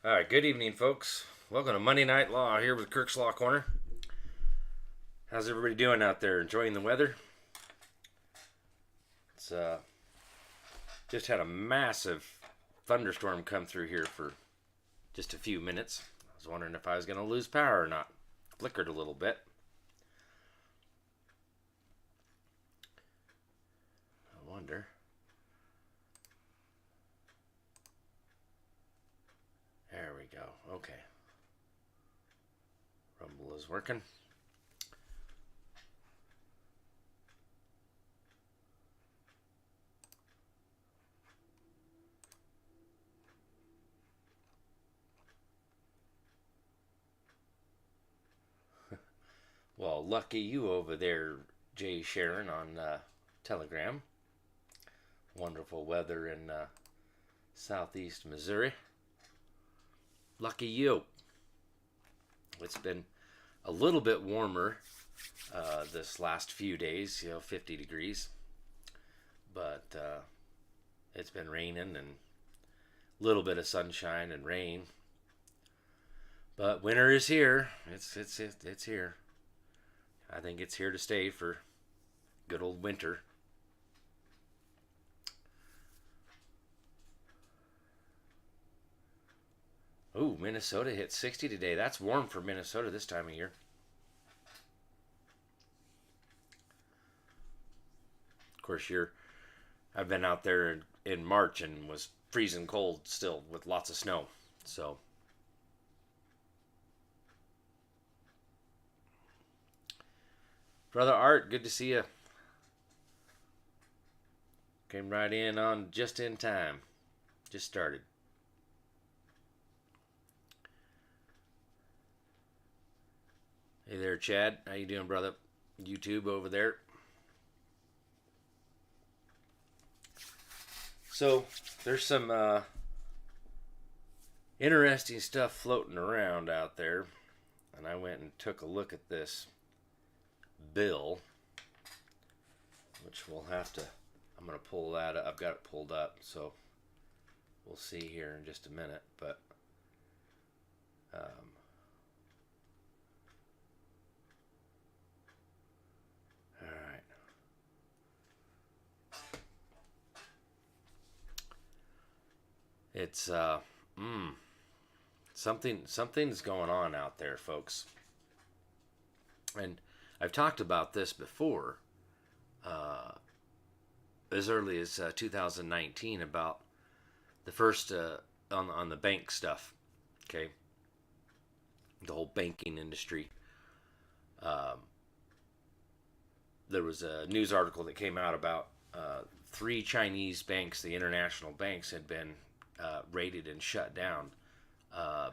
All right, good evening, folks. Welcome to Monday Night Law here with Kirk's Law Corner. How's everybody doing out there? Enjoying the weather? It's just had a massive thunderstorm come through here for just a few minutes. I was wondering if I was going to lose power or not. Flickered a little bit. I wonder. There we go. Okay. Rumble is working. Well, lucky you over there, Jay Sharon on Telegram. Wonderful weather in southeast Missouri. Lucky you. It's been a little bit warmer this last few days, 50 degrees. But it's been raining and a little bit of sunshine and rain. But winter is here. It's here. I think it's here to stay for good old winter. Ooh, Minnesota hit 60 today. That's warm for Minnesota this time of year. Of course, I've been out there in March and was freezing cold still with lots of snow. So, Brother Art, good to see you. Came right in on just in time. Just started. Hey there, Chad. How you doing, brother? YouTube over there. So there's some interesting stuff floating around out there, and I went and took a look at this bill, which we'll have to. I'm gonna pull that up. I've got it pulled up, so we'll see here in just a minute. But um, all right. It's something's going on out there, folks. And I've talked about this before, uh, as early as 2019 about the first on the bank stuff. Okay, the whole banking industry. Um, there was a news article that came out about three Chinese banks, the international banks, had been raided and shut down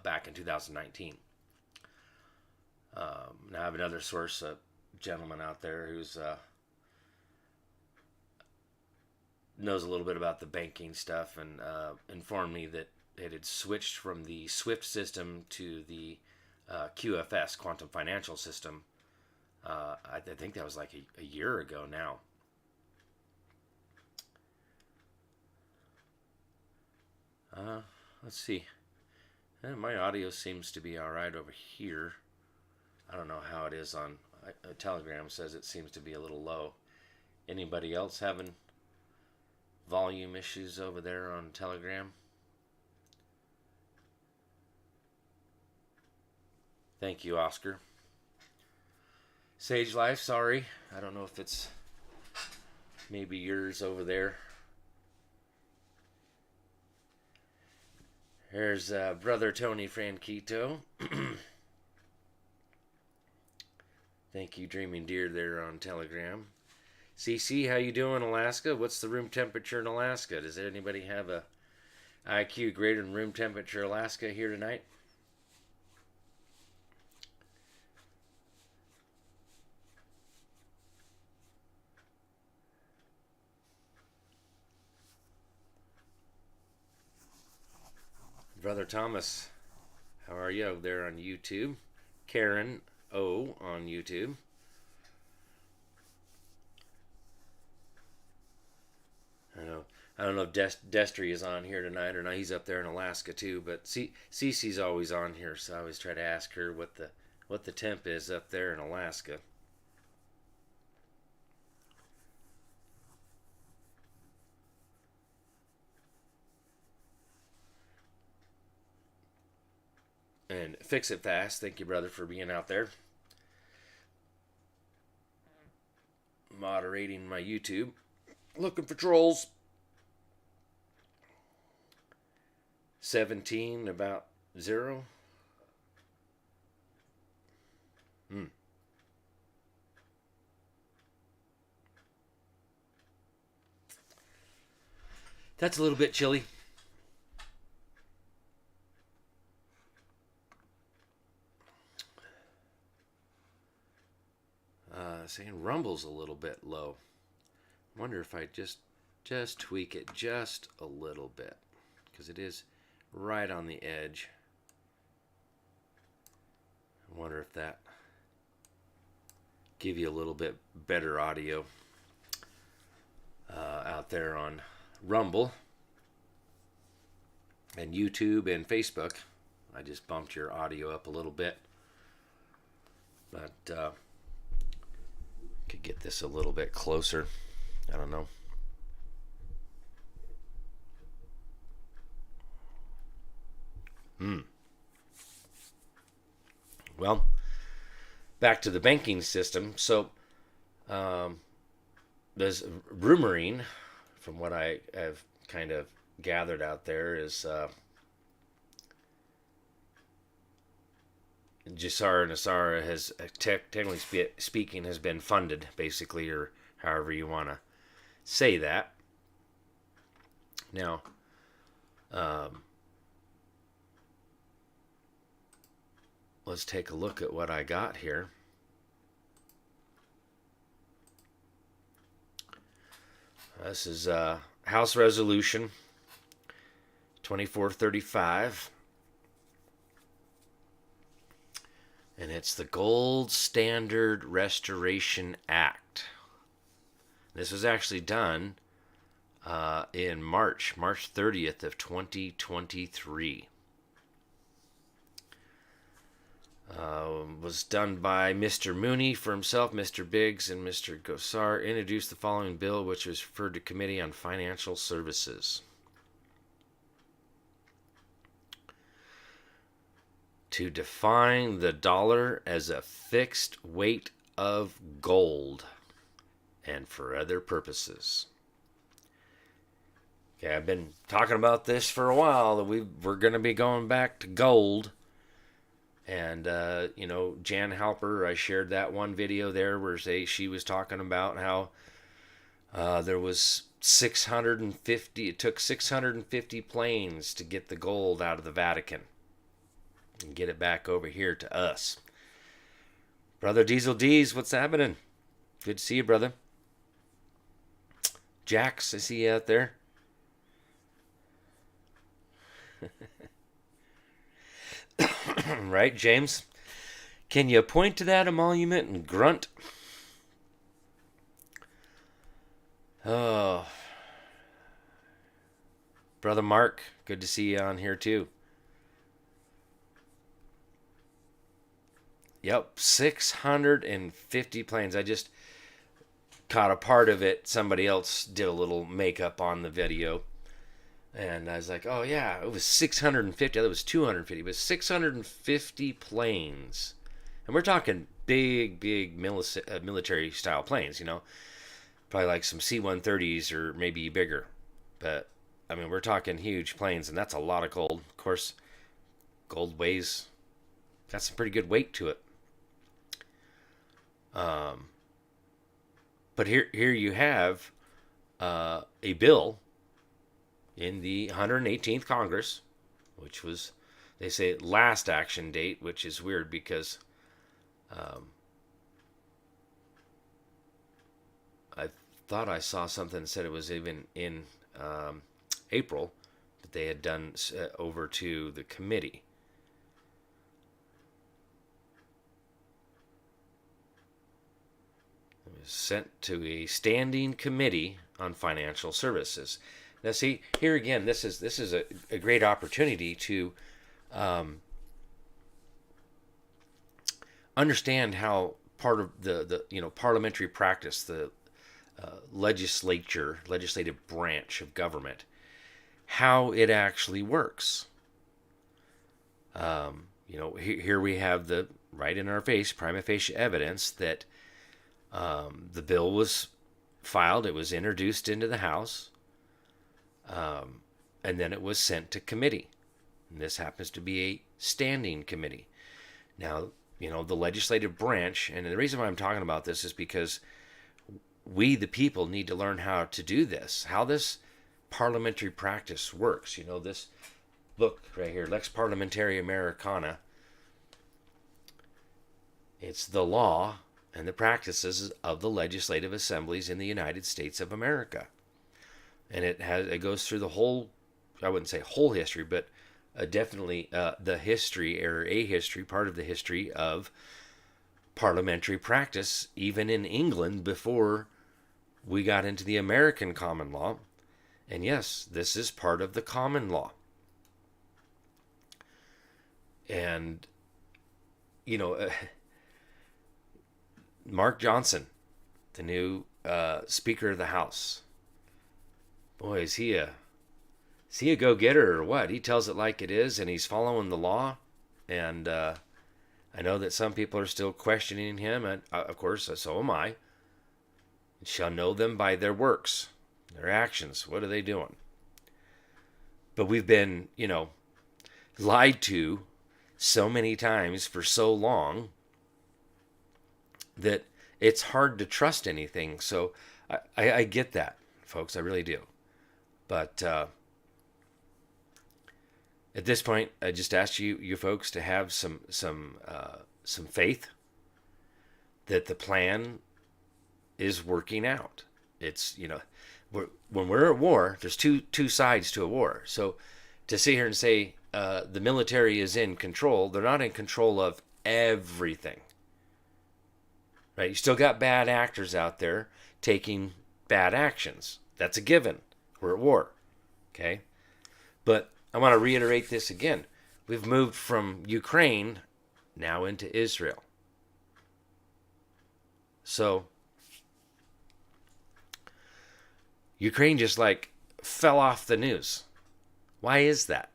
back in 2019. Now I have another source, a gentleman out there who's knows a little bit about the banking stuff, and informed me that it had switched from the SWIFT system to the QFS, Quantum Financial System. I think that was like a year ago now. Uh, let's see. My audio seems to be all right over here. I don't know how it is on Telegram. Says it seems to be a little low. Anybody else having volume issues over there on Telegram? Thank you, Oscar. Sage Life, sorry. I don't know if it's maybe yours over there. There's brother Tony Franquito. Thank you, Dreaming Deer, there on Telegram. CC, how you doing, Alaska? What's the room temperature in Alaska? Does anybody have a IQ greater than room temperature Alaska here tonight? Brother Thomas, how are you there on YouTube? Karen O on YouTube. I know I don't know if Destry is on here tonight or not. He's up there in Alaska too. But Cece's always on here, so I always try to ask her what the temp is up there in Alaska. And Fix It Fast, thank you, brother, for being out there moderating my YouTube. Looking for trolls. 17 about 0. That's a little bit chilly. Saying Rumble's a little bit low. Wonder if I just tweak it just a little bit, because it is right on the edge. I wonder if that give you a little bit better audio out there on Rumble and YouTube and Facebook. I just bumped your audio up a little bit, but could get this a little bit closer. I don't know. Well, back to the banking system. So, there's rumoring, from what I have kind of gathered out there, is Jassar Nassara has, technically speaking, has been funded, basically, or however you want to say that. Now, let's take a look at what I got here. This is House Resolution 2435. And it's the Gold Standard Restoration Act. This was actually done in March 30th of 2023. Was done by Mr. Mooney for himself, Mr. Biggs, and Mr. Gosar. Introduced the following bill, which was referred to Committee on Financial Services. To define the dollar as a fixed weight of gold and for other purposes. Okay, I've been talking about this for a while, that we're going to be going back to gold. And, Jan Halper, I shared that one video there where she was talking about how there was 650, it took 650 planes to get the gold out of the Vatican and get it back over here to us. Brother Diesel D's, what's happening? Good to see you, brother. Jax, I see you out there. Right, James? Can you point to that emolument and grunt? Oh. Brother Mark, good to see you on here too. Yep, 650 planes. I just caught a part of it. Somebody else did a little makeup on the video. And I was like, oh yeah, it was 650. That was 250. But 650 planes. And we're talking big military style planes, Probably like some C-130s or maybe bigger. But, I mean, we're talking huge planes, and that's a lot of gold. Of course, gold weighs, got some pretty good weight to it. But here you have a bill in the 118th Congress, which was, they say, last action date, which is weird because I thought I saw something that said it was even in April, but they had done over to the committee. It was sent to a standing committee on financial services. Now, see here again. This is a great opportunity to understand how part of the parliamentary practice, the legislative branch of government, how it actually works. Here we have the right in our face, prima facie evidence that the bill was filed, it was introduced into the House, and then it was sent to committee. And this happens to be a standing committee. Now, the legislative branch, and the reason why I'm talking about this is because we, the people, need to learn how to do this, how this parliamentary practice works. This book right here, Lex Parliamentaria Americana, it's the law and the practices of the legislative assemblies in the United States of America. And it goes through the whole, I wouldn't say whole history, but definitely the history, or a history, part of the history of parliamentary practice, even in England before we got into the American common law. And yes, this is part of the common law. And, Mark Johnson, the new Speaker of the House, boy, is he a go-getter or what? He tells it like it is, and he's following the law. And I know that some people are still questioning him, and of course, so am I. Shall know them by their works, their actions. What are they doing? But we've been, lied to so many times for so long that it's hard to trust anything. So I get that, folks. I really do. But at this point, I just ask you folks to have some faith that the plan is working out. It's when we're at war, there's two sides to a war. So to sit here and say the military is in control, they're not in control of everything. Right? You still got bad actors out there taking bad actions. That's a given. We're at war. Okay? But I want to reiterate this again. We've moved from Ukraine now into Israel. So Ukraine just fell off the news. Why is that?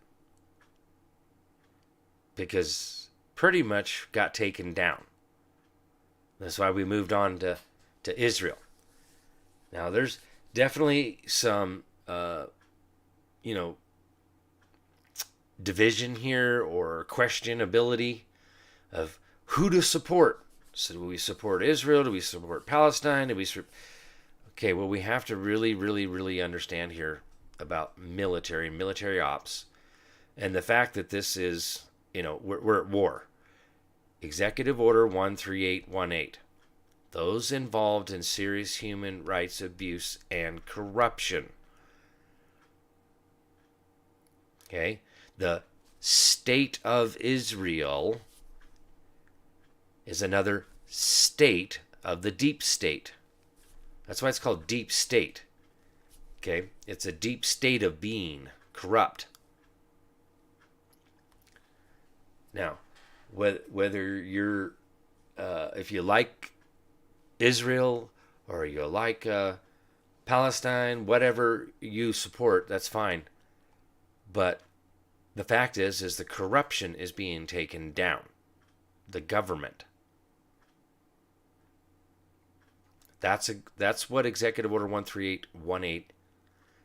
Because pretty much got taken down. That's why we moved on to Israel. Now, there's definitely some, division here or questionability of who to support. So do we support Israel? Do we support Palestine? Okay, well, we have to really, really, really understand here about military ops, and the fact that this is, we're at war. Executive Order 13818. Those involved in serious human rights abuse and corruption. Okay? The State of Israel is another state of the deep state. That's why it's called deep state. Okay? It's a deep state of being, corrupt. Now, whether you're, if you like Israel or you like Palestine, whatever you support, that's fine. But the fact is the corruption is being taken down. The government. That's what Executive Order 13818,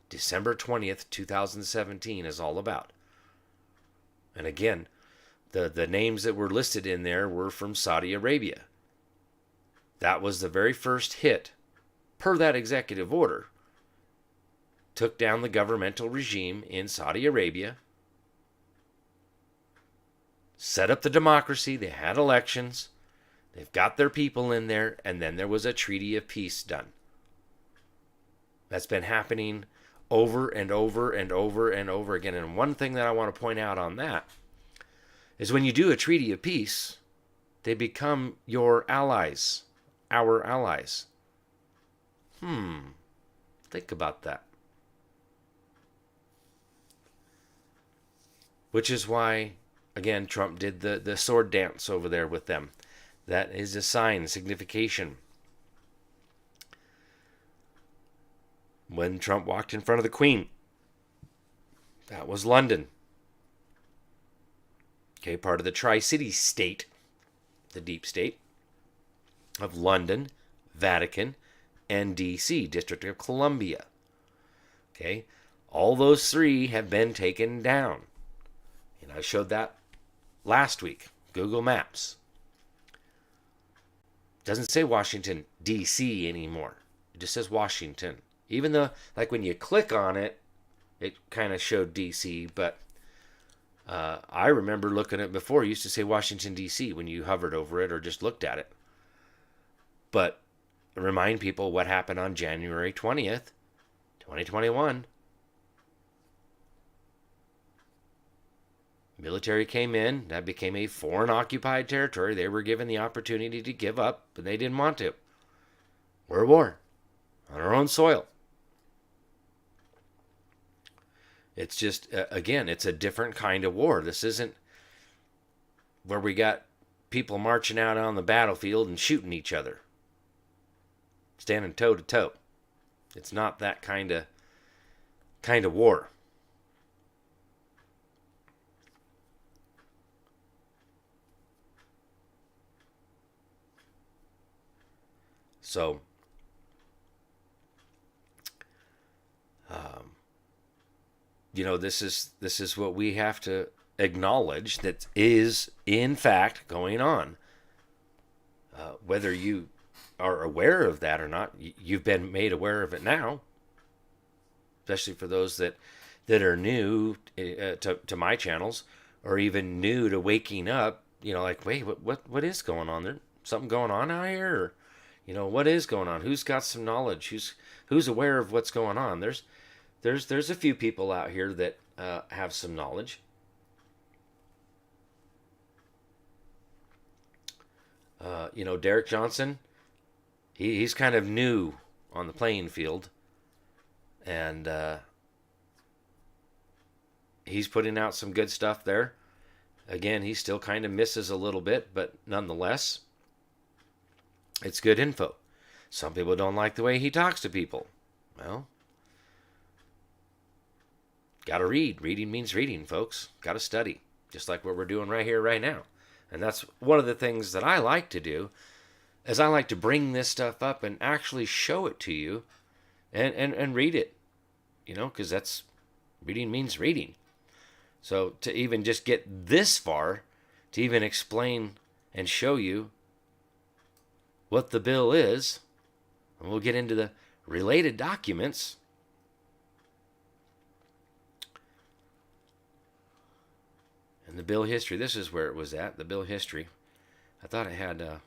December 20th, 2017 is all about. And again, the names that were listed in there were from Saudi Arabia. That was the very first hit, per that executive order. Took down the governmental regime in Saudi Arabia. Set up the democracy. They had elections. They've got their people in there. And then there was a treaty of peace done. That's been happening over and over and over and over again. And one thing that I want to point out on that is when you do a treaty of peace, they become your allies, our allies. Think about that. which is why, again, Trump did the sword dance over there with them. That is a sign, signification. When Trump walked in front of the Queen, that was London. Okay, part of the Tri-City state, the deep state of London, Vatican, and D.C., District of Columbia. Okay, all those three have been taken down. And I showed that last week, Google Maps. It doesn't say Washington, D.C. anymore. It just says Washington. Even though, like when you click on it, it kind of showed D.C., but I remember looking at it before. It used to say Washington, D.C. when you hovered over it or just looked at it. But remind people what happened on January 20th, 2021. Military came in. That became a foreign occupied territory. They were given the opportunity to give up, but they didn't want to. We're at war on our own soil. It's just, again, it's a different kind of war. This isn't where we got people marching out on the battlefield and shooting each other, standing toe to toe. It's not that kind of war. So, this is what we have to acknowledge that is in fact going on. Whether you are aware of that or not, you've been made aware of it now. Especially for those that are new to my channels, or even new to waking up. Like, wait, what is going on? There's something going on out here, or what is going on? Who's got some knowledge? Who's aware of what's going on? There's a few people out here that have some knowledge. Derek Johnson, he's kind of new on the playing field, and he's putting out some good stuff there. Again, he still kind of misses a little bit, but nonetheless, it's good info. Some people don't like the way he talks to people. Well, got to read. Reading means reading, folks. Got to study, just like what we're doing right here, right now. And that's one of the things that I like to do, is I like to bring this stuff up and actually show it to you and read it, because that's reading means reading. So to even just get this far, to even explain and show you what the bill is, and we'll get into the related documents. And the bill history, this is where it was at, the bill history. I thought it had a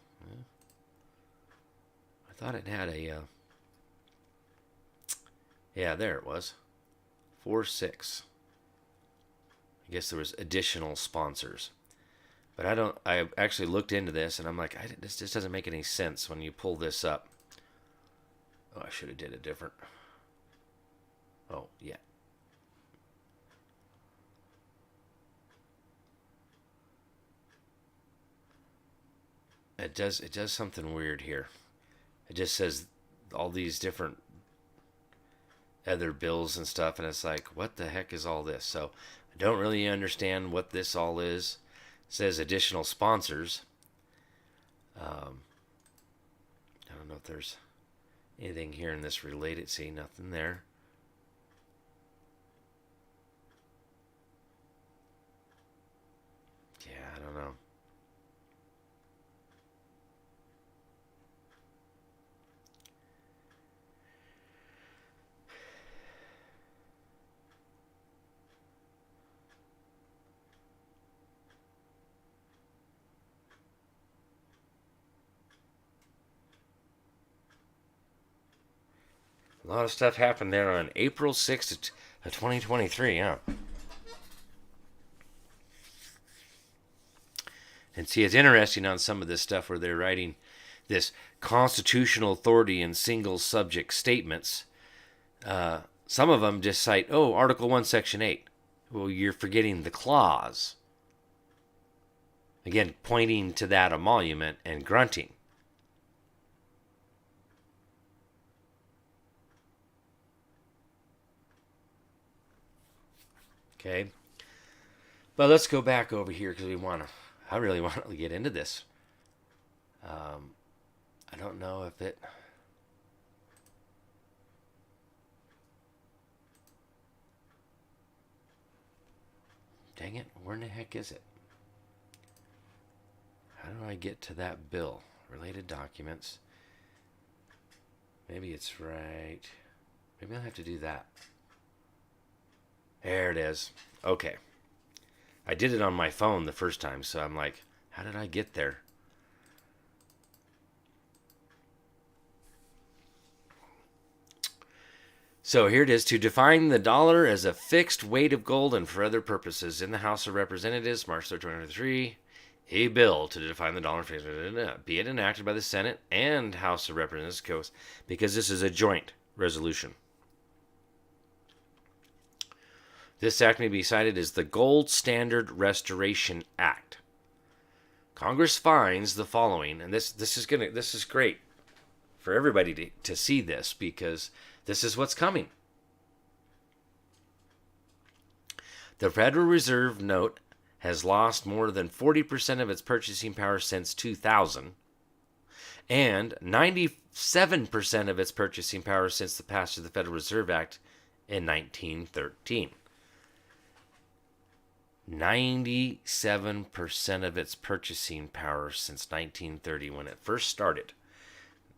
yeah, there it was. 4.6. I guess there was additional sponsors. But I actually looked into this, and I'm like, this just doesn't make any sense when you pull this up. Oh, I should have did it different. Oh, yeah. It does something weird here. It just says all these different other bills and stuff, and it's like, what the heck is all this? So I don't really understand what this all is. It says additional sponsors. I don't know if there's anything here in this related. See, nothing there. Yeah, I don't know. A lot of stuff happened there on April 6th of 2023, huh? And see, it's interesting on some of this stuff where they're writing this constitutional authority in single subject statements. Some of them just cite, Article 1, Section 8. Well, you're forgetting the clause. Again, pointing to that emolument and grunting. Okay. But let's go back over here because I really want to get into this. I don't know if it. Dang it, where in the heck is it? How do I get to that bill? Related documents. Maybe it's right. Maybe I'll have to do that. There it is. Okay. I did it on my phone the first time, so I'm like, how did I get there? So here it is. To define the dollar as a fixed weight of gold and for other purposes. In the House of Representatives, March 3rd, 2023, a bill to define the dollar, be it enacted by the Senate and House of Representatives, because this is a joint resolution. This act may be cited as the Gold Standard Restoration Act. Congress finds the following, and this is great for everybody to see this, because this is what's coming. The Federal Reserve note has lost more than 40% of its purchasing power since 2000, and 97% of its purchasing power since the passage of the Federal Reserve Act in 1913. 97% of its purchasing power since 1930 when it first started.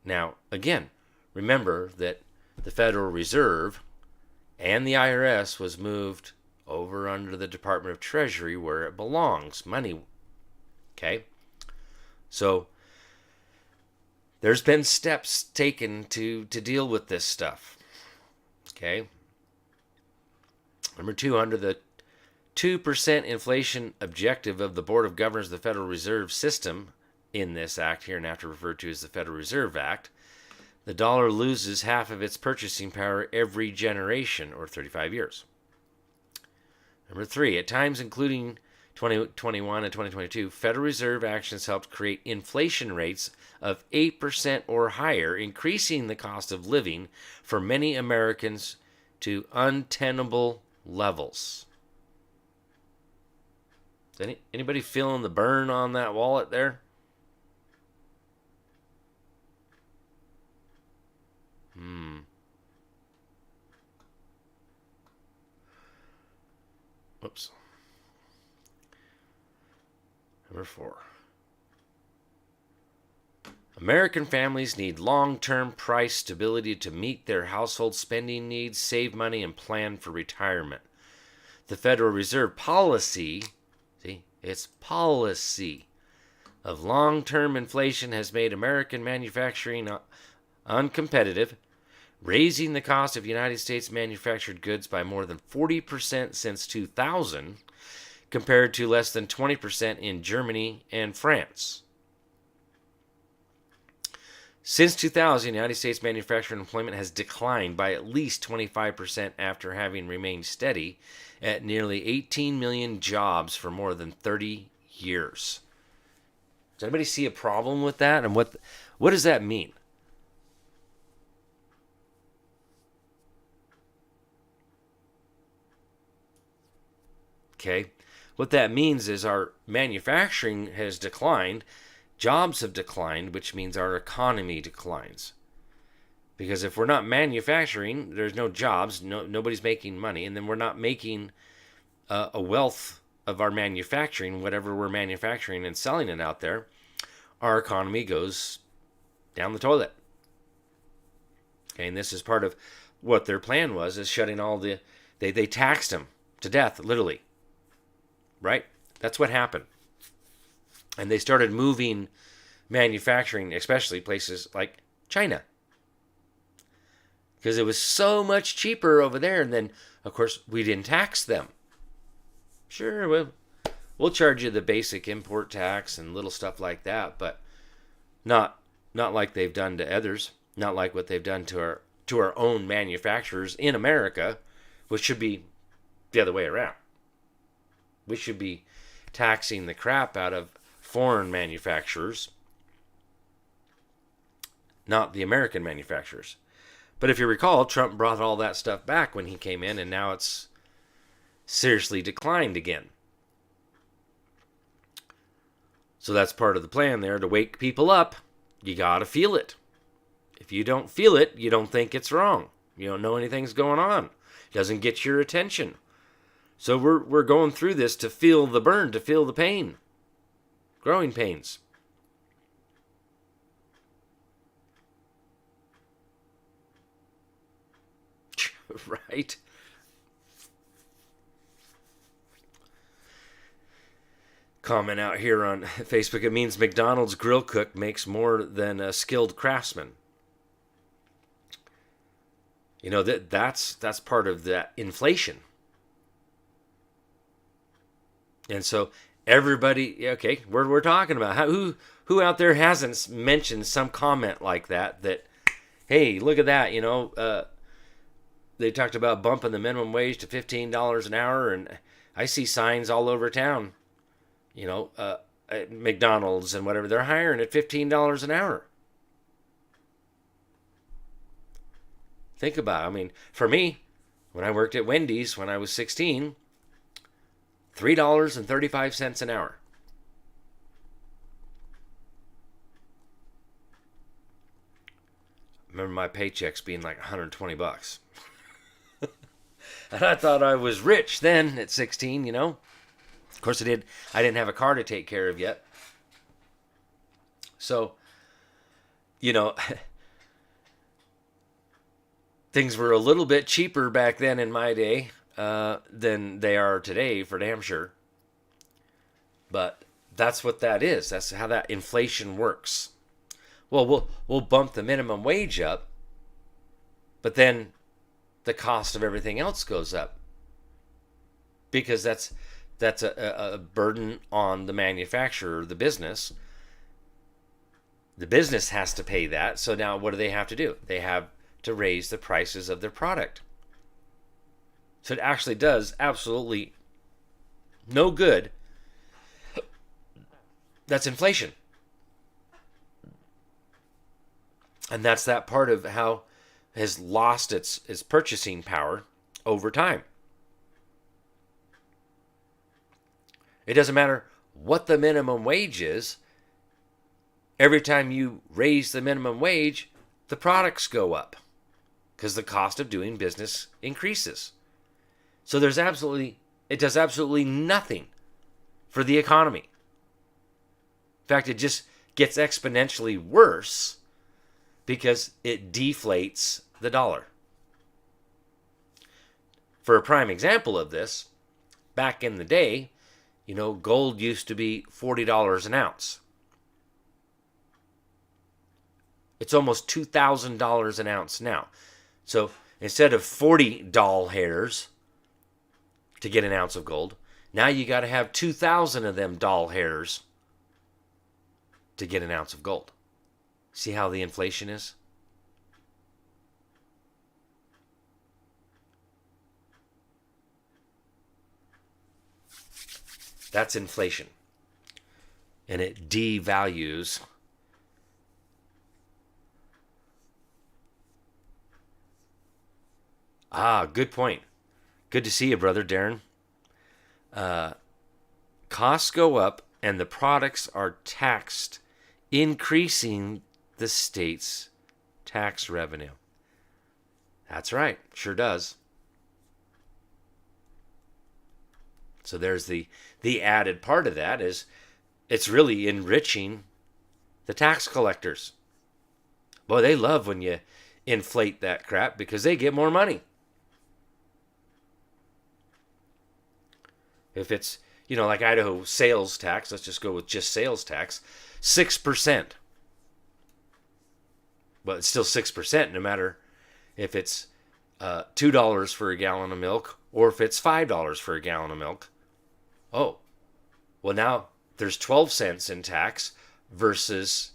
Now, again, remember that the Federal Reserve and the IRS was moved over under the Department of Treasury where it belongs, money. Okay? So, there's been steps taken to deal with this stuff. Okay? Number 2, under the 2% inflation objective of the Board of Governors of the Federal Reserve System in this act, here and after referred to as the Federal Reserve Act, the dollar loses half of its purchasing power every generation, or 35 years. Number 3, at times including 2021 and 2022, Federal Reserve actions helped create inflation rates of 8% or higher, increasing the cost of living for many Americans to untenable levels. Is anybody feeling the burn on that wallet there? Whoops. Number 4. American families need long-term price stability to meet their household spending needs, save money, and plan for retirement. The Federal Reserve policy, its policy of long-term inflation has made American manufacturing uncompetitive, raising the cost of United States manufactured goods by more than 40% since 2000, compared to less than 20% in Germany and France. Since 2000, United States manufacturing employment has declined by at least 25% after having remained steady at nearly 18 million jobs for more than 30 years. Does anybody see a problem with that? And what does that mean? Okay, what that means is our manufacturing has declined, jobs have declined, which means our economy declines. Because if we're not manufacturing, there's no jobs, nobody's making money, and then we're not making a wealth of our manufacturing, whatever we're manufacturing and selling it out there, our economy goes down the toilet. Okay, and this is part of what their plan was, is shutting all the, they taxed them to death, literally. Right? That's what happened. And they started moving manufacturing, especially places like China, because it was so much cheaper over there. And then, of course, we didn't tax them. Sure, we'll charge you the basic import tax and little stuff like that, but not like they've done to others. Not like what they've done to our own manufacturers in America, which should be the other way around. We should be taxing the crap out of foreign manufacturers, not the American manufacturers. But if you recall, Trump brought all that stuff back when he came in, and now it's seriously declined again. So that's part of the plan there, to wake people up. You gotta feel it. If you don't feel it, you don't think it's wrong. You don't know anything's going on. It doesn't get your attention. So we're going through this to feel the burn, to feel the pain. Growing pains. Right? Comment out here on Facebook, it means McDonald's grill cook makes more than a skilled craftsman. You know, that's part of that inflation. And so everybody, okay, we're talking about who out there hasn't mentioned some comment like that, hey, look at that, they talked about bumping the minimum wage to $15 an hour, and I see signs all over town, at McDonald's and whatever, they're hiring at $15 an hour. Think about it. I mean, for me, when I worked at Wendy's when I was 16, $3.35 an hour. I remember my paychecks being like $120. And I thought I was rich then at 16, Of course I didn't have a car to take care of yet. So, things were a little bit cheaper back then in my day than they are today, for damn sure. But that's what that is. That's how that inflation works. Well, we'll bump the minimum wage up, but then the cost of everything else goes up, because that's a burden on the manufacturer, the business. The business has to pay that. So now what do they have to do? They have to raise the prices of their product. So it actually does absolutely no good. That's inflation. And that's that part of how has lost its purchasing power over time. It doesn't matter what the minimum wage is. Every time you raise the minimum wage, the products go up because the cost of doing business increases. So it does absolutely nothing for the economy. In fact, it just gets exponentially worse because it deflates the dollar. For a prime example of this, back in the day, gold used to be $40 an ounce. It's almost $2,000 an ounce now. So instead of 40 doll hairs to get an ounce of gold, now you got to have 2,000 of them doll hairs to get an ounce of gold. See how the inflation is? That's inflation. And it devalues good point. Good to see you, brother Darren. Costs go up and the products are taxed, increasing the state's tax revenue. That's right, sure does. So there's the added part of that is it's really enriching the tax collectors. Boy, they love when you inflate that crap because they get more money. If it's, like Idaho sales tax, let's just go with just sales tax, 6%. But it's still 6% no matter if it's $2 for a gallon of milk or if it's $5 for a gallon of milk. Oh, well now there's 12 cents in tax versus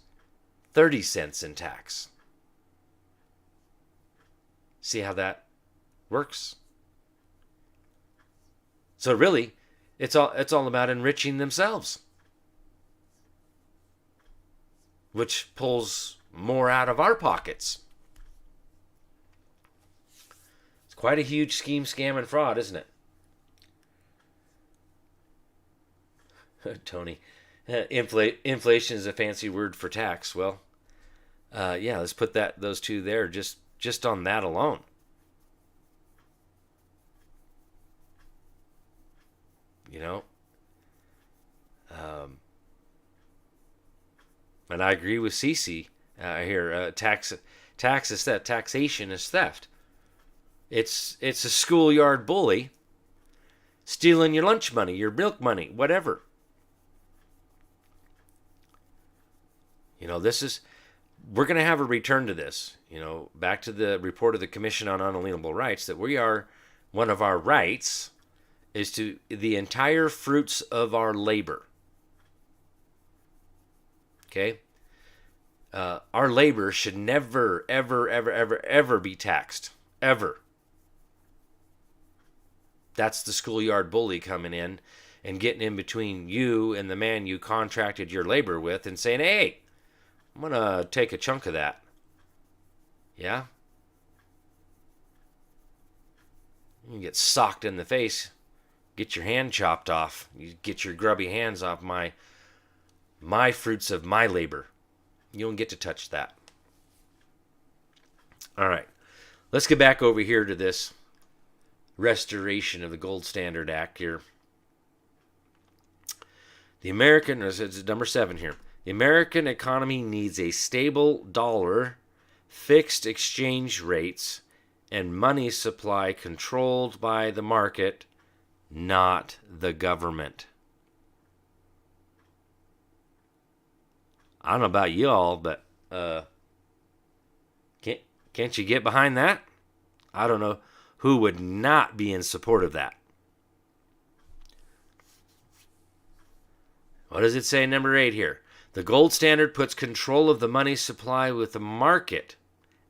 30 cents in tax. See how that works? So really, It's all about enriching themselves, which pulls more out of our pockets. It's quite a huge scheme, scam, and fraud, isn't it? Tony, inflation is a fancy word for tax. Well, yeah, let's put those two there just on that alone. You know, um, and I agree with Cece here. Tax is theft. Taxation is theft. It's a schoolyard bully stealing your lunch money, your milk money, whatever. We're going to have a return to this. Back to the report of the Commission on Unalienable Rights, that one of our rights is to the entire fruits of our labor. Okay? Our labor should never, ever, ever, ever, ever be taxed. Ever. That's the schoolyard bully coming in and getting in between you and the man you contracted your labor with and saying, hey, I'm going to take a chunk of that. Yeah? You get socked in the face. Get your hand chopped off. You get your grubby hands off my fruits of my labor. You don't get to touch that. All right. Let's get back over here to this restoration of the Gold Standard Act here. It's number 7 here. The American economy needs a stable dollar, fixed exchange rates, and money supply controlled by the market, not the government. I don't know about y'all, but can't you get behind that? I don't know who would not be in support of that. What does it say, number 8 here? The gold standard puts control of the money supply with the market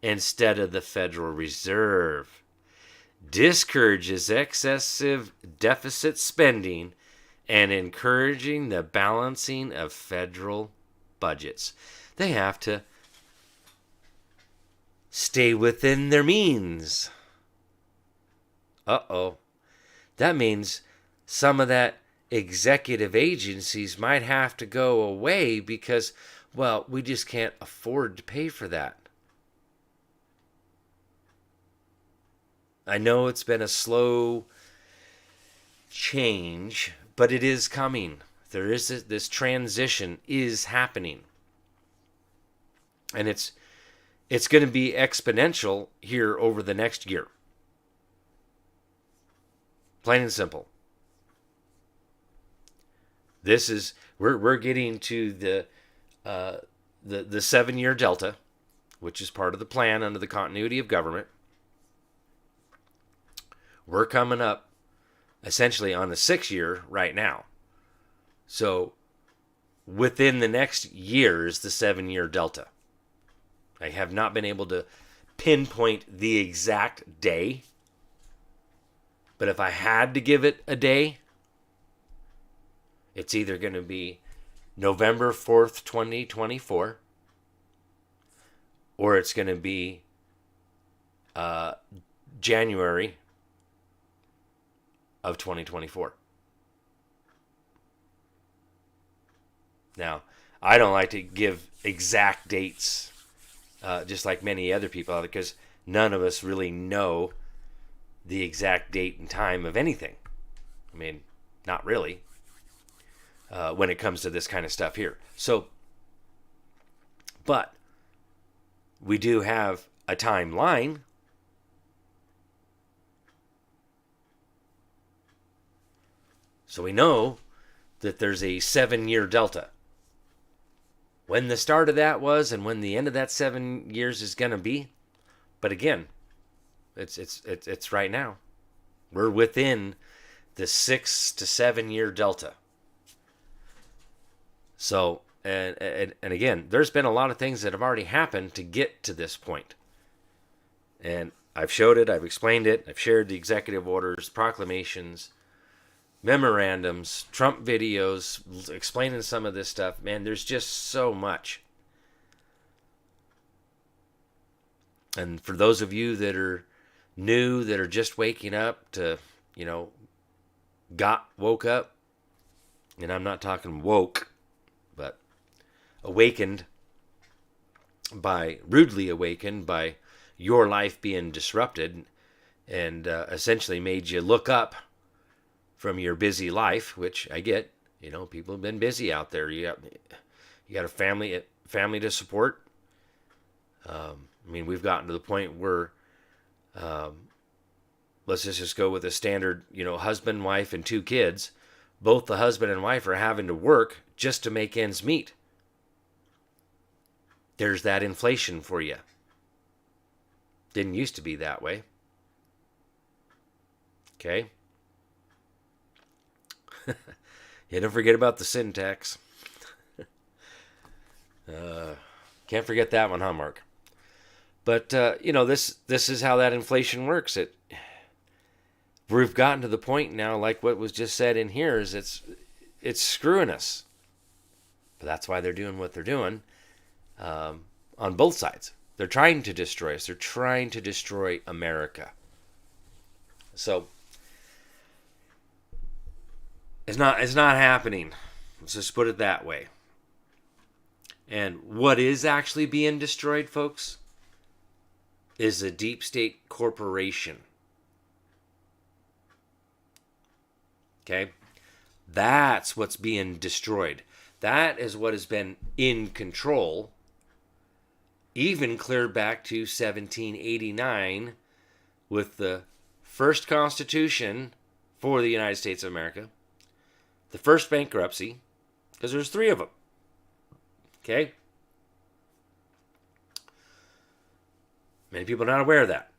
instead of the Federal Reserve, discourages excessive deficit spending, and encouraging the balancing of federal budgets. They have to stay within their means. Uh-oh. That means some of that executive agencies might have to go away because, well, we just can't afford to pay for that. I know it's been a slow change, but it is coming. This transition is happening. And it's going to be exponential here over the next year. Plain and simple. We're getting to the 7-year delta, which is part of the plan under the continuity of government. We're coming up essentially on the 6-year right now. So within the next year is the 7-year delta. I have not been able to pinpoint the exact day, but if I had to give it a day, it's either going to be November 4th, 2024, or it's going to be January of 2024. Now, I don't like to give exact dates, just like many other people, because none of us really know the exact date and time of anything. I mean, not really. When it comes to this kind of stuff here. So, but we do have a timeline. So we know that there's a 7-year delta. When the start of that was and when the end of that 7 years is going to be. But again, it's right now. We're within the 6 to 7 year delta. So, and again, there's been a lot of things that have already happened to get to this point. And I've showed it, I've explained it, I've shared the executive orders, proclamations, memorandums, Trump videos explaining some of this stuff. Man, there's just so much. And for those of you that are new, that are just waking up to, woke up, and I'm not talking woke, but rudely awakened by your life being disrupted, and essentially made you look up from your busy life, which I get. People have been busy out there. You got a family to support. We've gotten to the point where, let's just go with a standard, husband, wife, and 2 kids. Both the husband and wife are having to work just to make ends meet. There's that inflation for you. Didn't used to be that way. Okay? Don't forget about the sin tax. Can't forget that one, huh, Mark? But, this is how that inflation works. We've gotten to the point now, like what was just said in here, is it's screwing us. But that's why they're doing what they're doing on both sides. They're trying to destroy us. They're trying to destroy America. So it's not happening. Let's just put it that way. And what is actually being destroyed, folks, is a deep state corporation. Okay? That's what's being destroyed. That is what has been in control, even clear back to 1789 with the first Constitution for the United States of America, the first bankruptcy, because there's 3 of them. Okay? Many people are not aware of that.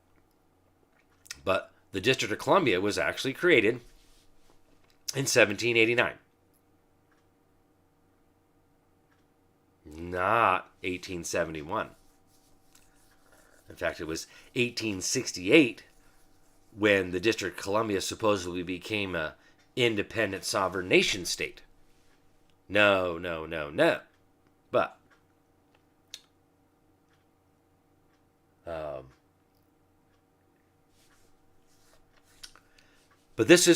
But the District of Columbia was actually created in 1789. Not 1871. In fact, it was 1868 when the District of Columbia supposedly became an independent sovereign nation state. No. But this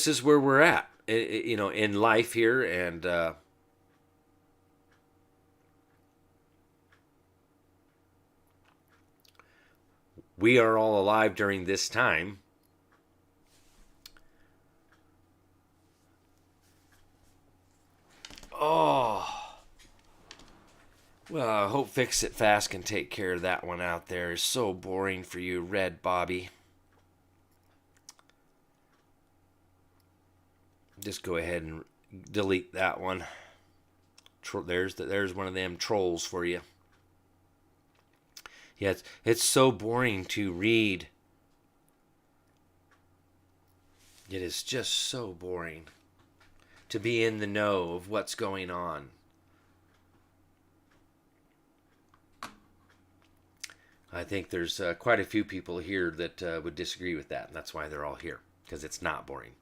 is where we're at, in life here, and we are all alive during this time. Oh. Well, I hope Fix It Fast can take care of that one out there. It's so boring for you, Red Bobby. Just go ahead and delete that one. There's one of them trolls for you. Yeah, it's so boring to read. It is just so boring to be in the know of what's going on. I think there's quite a few people here that would disagree with that, and that's why they're all here, because it's not boring.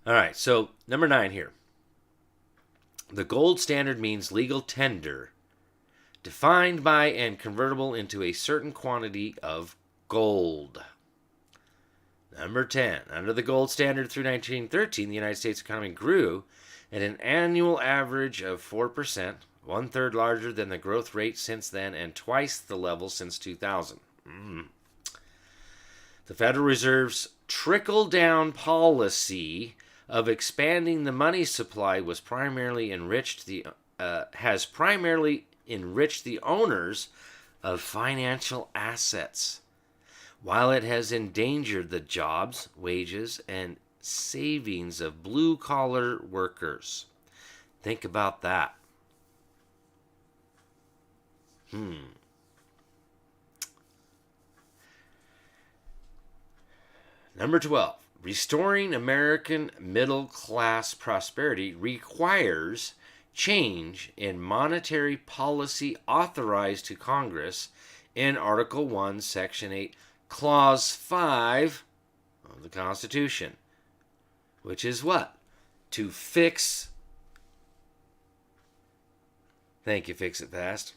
All right, so number 9 here. The gold standard means legal tender, defined by and convertible into a certain quantity of gold. Number 10. Under the gold standard through 1913, the United States economy grew at an annual average of 4%, 1/3 larger than the growth rate since then and twice the level since 2000. The Federal Reserve's trickle-down policy of expanding the money supply has primarily enriched the owners of financial assets, while it has endangered the jobs, wages, and savings of blue-collar workers. Think about that. Number 12. Restoring American middle-class prosperity requires change in monetary policy authorized to Congress in Article 1, Section 8, Clause 5 of the Constitution, which is what? To fix. Thank you, Fix It Fast.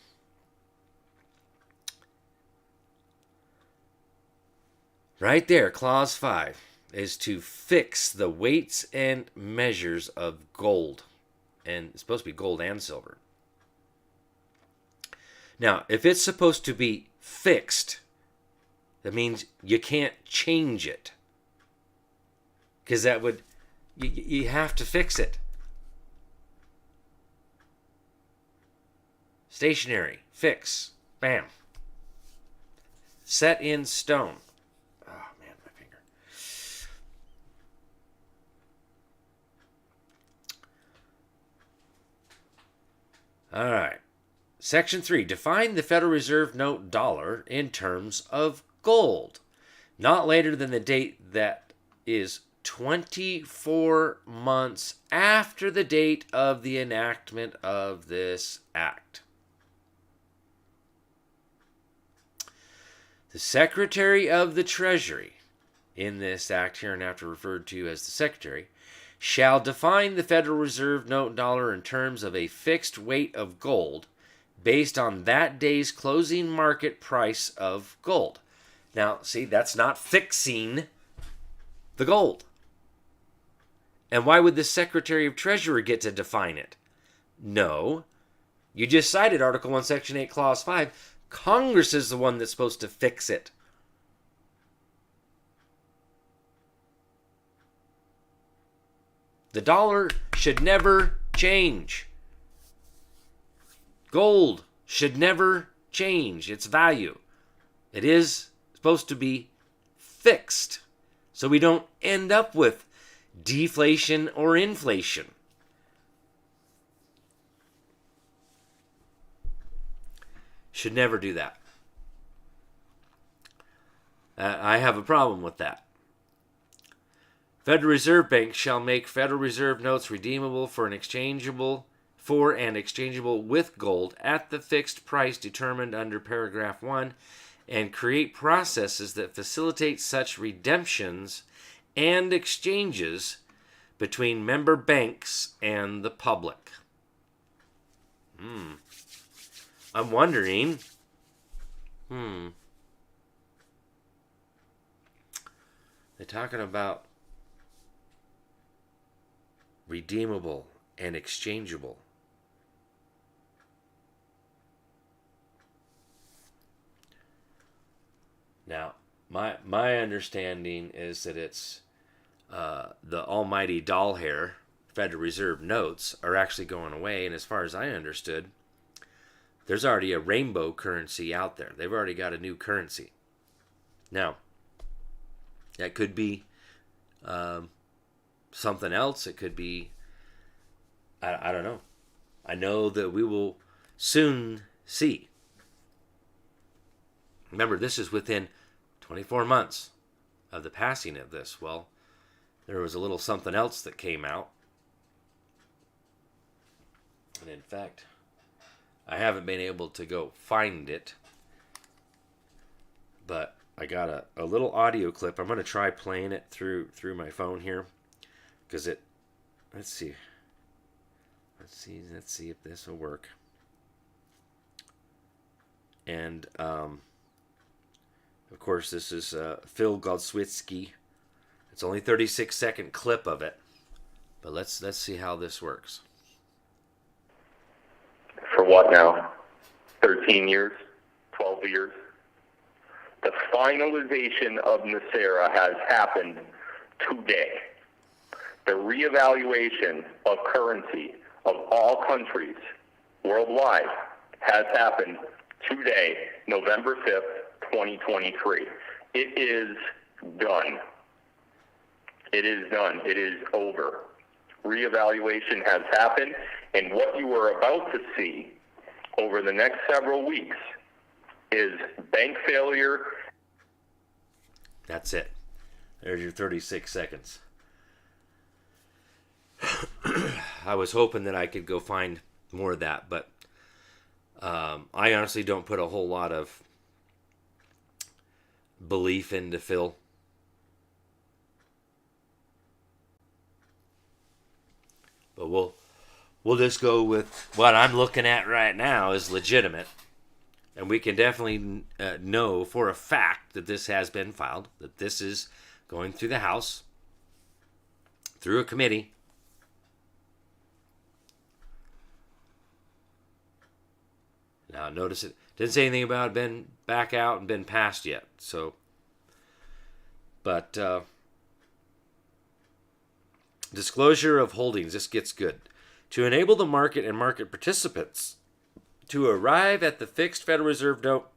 Right there, Clause 5 is to fix the weights and measures of gold. And it's supposed to be gold and silver. Now, if it's supposed to be fixed, that means you can't change it. Because that would, you have to fix it. Stationary, fix, bam. Set in stone. Oh man, my finger. All right. Section 3. Define the Federal Reserve note dollar in terms of gold. Not later than the date that is 24 months after the date of the enactment of this act. The Secretary of the Treasury, in this act hereinafter referred to as the Secretary, shall define the Federal Reserve note dollar in terms of a fixed weight of gold based on that day's closing market price of gold. Now, see, that's not fixing the gold. And why would the Secretary of Treasury get to define it? No. You just cited Article 1, Section 8, Clause 5. Congress is the one that's supposed to fix it. The dollar should never change. Gold should never change its value. It is supposed to be fixed so we don't end up with deflation or inflation. Should never do that. I have a problem with that. Federal Reserve Bank shall make Federal Reserve notes redeemable for and exchangeable with gold at the fixed price determined under paragraph 1 and create processes that facilitate such redemptions and exchanges between member banks and the public. I'm wondering, they're talking about redeemable and exchangeable. Now, my understanding is that it's the almighty doll hair Federal Reserve notes are actually going away, and as far as I understood, there's already a rainbow currency out there. They've already got a new currency. Now, that could be something else. It could be, I don't know. I know that we will soon see. Remember, this is within 24 months of the passing of this. Well, there was a little something else that came out. And in fact, I haven't been able to go find it. But I got a little audio clip. I'm going to try playing it through my phone here. Because let's see if this will work. And, of course, this is Phil Goldswitsky. It's only 36-second clip of it. But let's see how this works. For what now? 13 years? 12 years? The finalization of NESARA has happened today. The reevaluation of currency of all countries worldwide has happened today, November 5th, 2023. It is done. It is done. It is over. Reevaluation has happened, and what you are about to see over the next several weeks is bank failure. That's it. There's your 36 seconds. I was hoping that I could go find more of that, but I honestly don't put a whole lot of belief into Phil. But we'll just go with what I'm looking at right now is legitimate. And we can definitely know for a fact that this has been filed, that this is going through the House, through a committee. Now, notice it didn't say anything about it been back out and been passed yet. So, but disclosure of holdings, this gets good. To enable the market and market participants to arrive at the fixed Federal Reserve note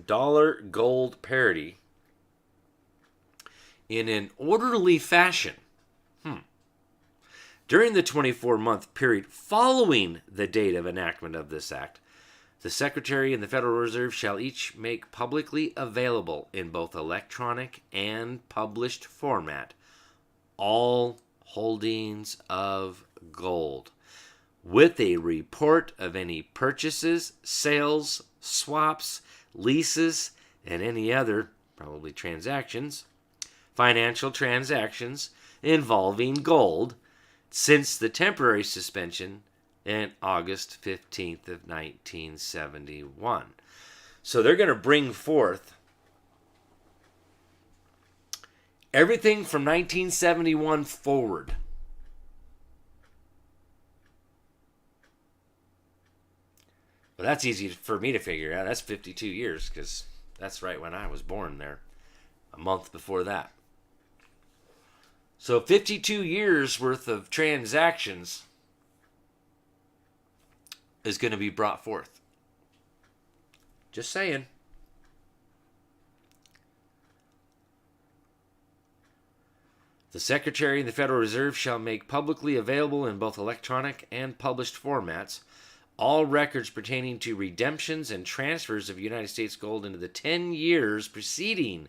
dollar gold parity in an orderly fashion. During the 24-month period following the date of enactment of this act, the Secretary and the Federal Reserve shall each make publicly available in both electronic and published format all holdings of gold, with a report of any purchases, sales, swaps, leases, and any other, probably transactions, financial transactions involving gold since the temporary suspension in August 15th of 1971. So they're going to bring forth everything from 1971 forward. Well, that's easy for me to figure out. That's 52 years, because that's right when I was born there, a month before that. So 52 years worth of transactions is going to be brought forth. Just saying. The Secretary and the Federal Reserve shall make publicly available in both electronic and published formats all records pertaining to redemptions and transfers of United States gold into the 10 years preceding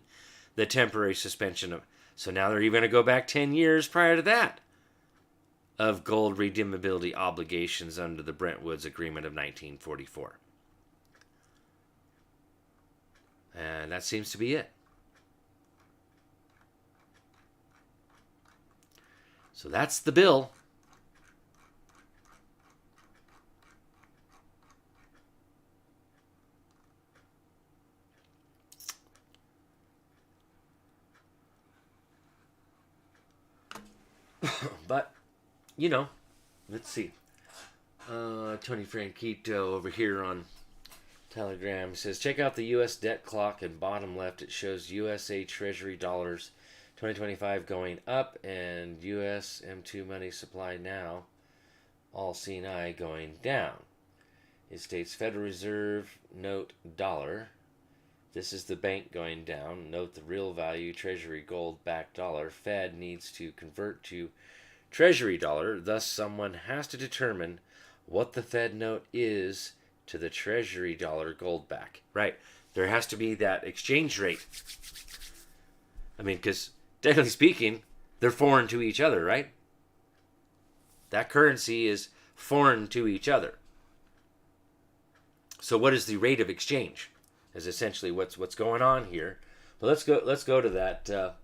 the temporary suspension of. So now they're even going to go back 10 years prior to that of gold redeemability obligations under the Bretton Woods Agreement of 1944. And that seems to be it. So that's the bill. But, you know, let's see. Tony Franquito over here on Telegram says, check out the U.S. debt clock, and bottom left it shows USA Treasury dollars 2025 going up and U.S. M2 money supply now, all CNI going down. It states Federal Reserve note dollar. This is the bank going down. Note the real value Treasury gold backed dollar. Fed needs to convert to Treasury dollar. Thus, someone has to determine what the Fed note is to the Treasury dollar gold back. Right. There has to be that exchange rate. I mean, because technically speaking, they're foreign to each other, right? That currency is foreign to each other. So what is the rate of exchange? Is essentially what's going on here. But let's go to that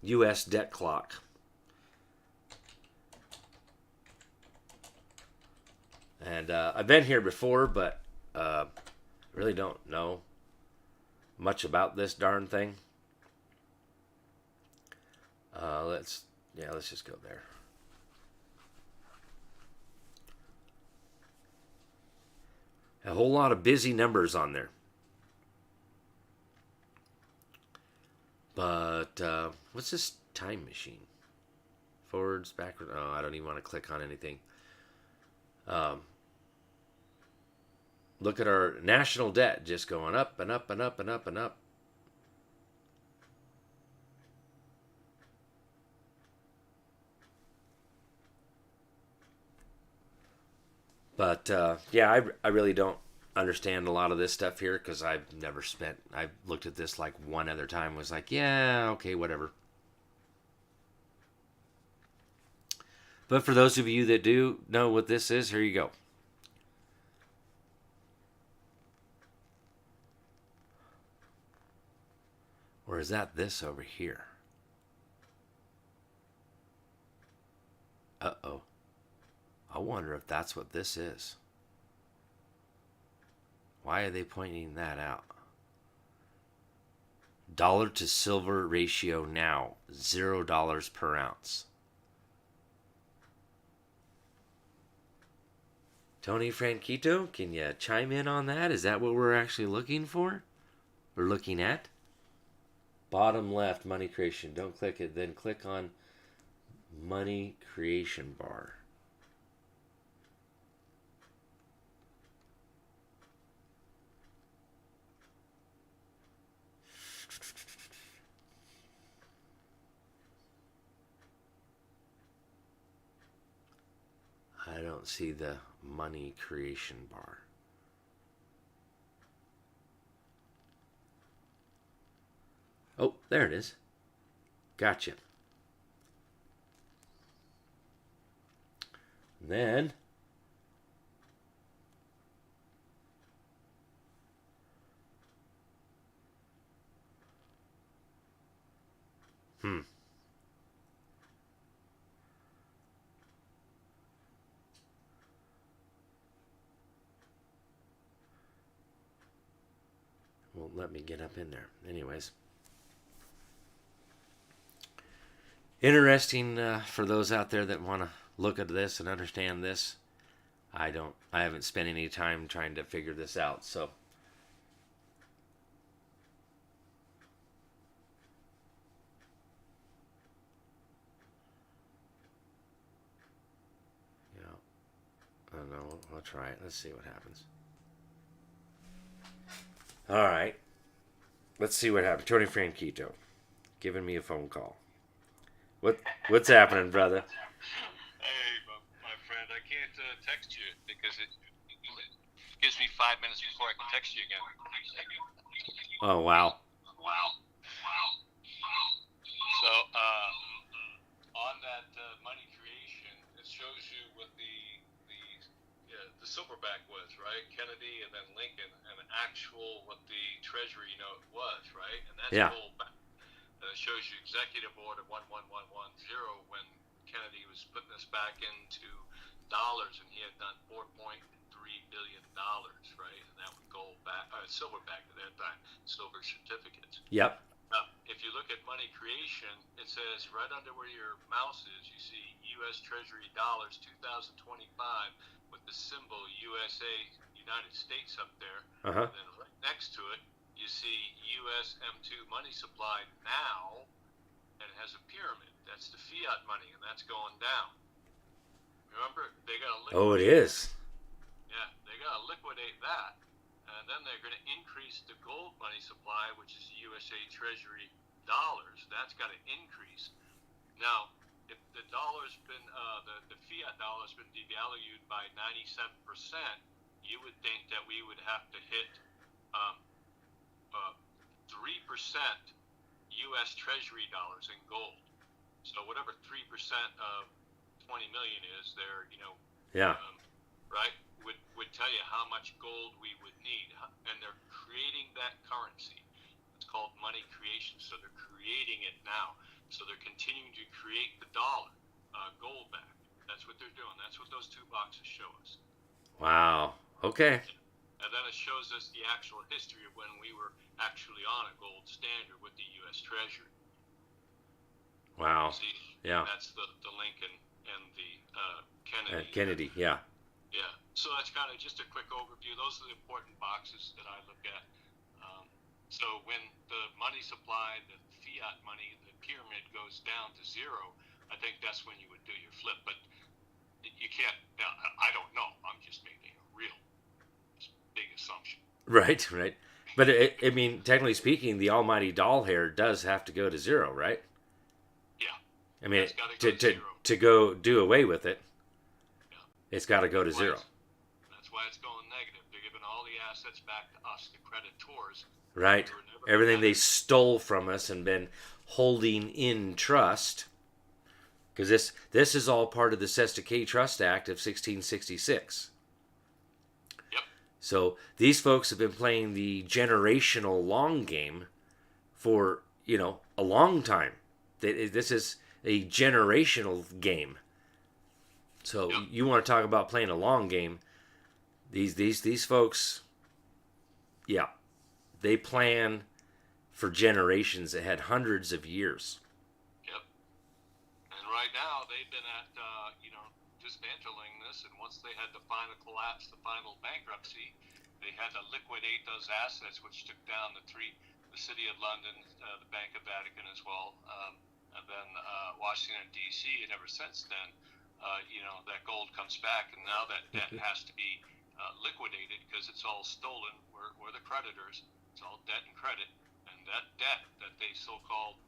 U.S. debt clock. And I've been here before, but really don't know much about this darn thing. Let's just go there. A whole lot of busy numbers on there. But what's this time machine? Forwards, backwards. Oh, I don't even want to click on anything. Look at our national debt just going up and up and up and up and up. But yeah, I really don't understand a lot of this stuff here because I've looked at this like one other time, was like, yeah, okay, whatever. But for those of you that do know what this is, here you go. Or is that this over here? Uh-oh. I wonder if that's what this is. Why are they pointing that out? Dollar to silver ratio now, $0 per ounce. Tony Franquito, can you chime in on that? Is that what we're actually looking for? We're looking at? Bottom left, money creation. Don't click it. Then click on money creation bar. I don't see the money creation bar. Oh, there it is. Gotcha. Then won't let me get up in there. Anyways. Interesting for those out there that want to look at this and understand this. I haven't spent any time trying to figure this out, so. Yeah. I don't know. I'll try it. Let's see what happens. All right. Let's see what happens. Tony Franquito giving me a phone call. What's happening, brother? Hey, my friend, I can't text you because it gives me 5 minutes before I can text you again. Oh, wow. So, on that money creation, it shows you what the silverback was, right? Kennedy and then Lincoln, and actual what the Treasury note was, right? And that's gold back. And it shows you Executive Order 11110 when Kennedy was putting this back into dollars, and he had done $4.3 billion, right? And that would gold back, silverback at that time, silver certificates. Yep. If you look at money creation, it says right under where your mouse is, you see U.S. Treasury dollars 2025 with the symbol USA, United States up there. Uh-huh. And then right next to it, you see U.S. M2 money supply now, and it has a pyramid. That's the fiat money, and that's going down. Remember, they got to liquidate. Oh, it is. Yeah, they got to liquidate that. And then they're going to increase the gold money supply, which is USA Treasury dollars. That's got to increase. Now, if the dollar's been, the fiat dollar's been devalued by 97%, you would think that we would have to hit 3% U.S. Treasury dollars in gold. So whatever 3% of 20 million is, there, right, would tell you how much gold we would need. And they're creating that currency. It's called money creation. So they're creating it now. So they're continuing to create the dollar, gold back. That's what they're doing. That's what those two boxes show us. Wow. Okay. And then it shows us the actual history of when we were actually on a gold standard with the U.S. Treasury. Wow. See, yeah. That's the Lincoln and the Kennedy. Kennedy, yeah. Yeah. So that's kind of just a quick overview. Those are the important boxes that I look at. So when the money supply, the fiat money, the pyramid goes down to zero, I think that's when you would do your flip. But you can't. Now, I don't know. I'm just making a real big assumption. Right. But I mean, technically speaking, the almighty doll hair does have to go to zero, right? Yeah. I mean, to go do away with it, yeah. It's got to go to zero. That's why it's going negative. They're giving all the assets back to us, the creditors. Right. Everything they stole from us and been holding in trust. Because this is all part of the Cestui Que Trust Act of 1666. Yep. So these folks have been playing the generational long game for, a long time. This is a generational game. So you want to talk about playing a long game? These folks, they plan for generations ahead, hundreds of years. Yep. And right now they've been at dismantling this, and once they had the final collapse, the final bankruptcy, they had to liquidate those assets, which took down the City of London, the Bank of Vatican as well, and then Washington D.C. And ever since then, that gold comes back, and now that debt has to be liquidated because it's all stolen. We're the creditors. It's all debt and credit, and that debt that they so-called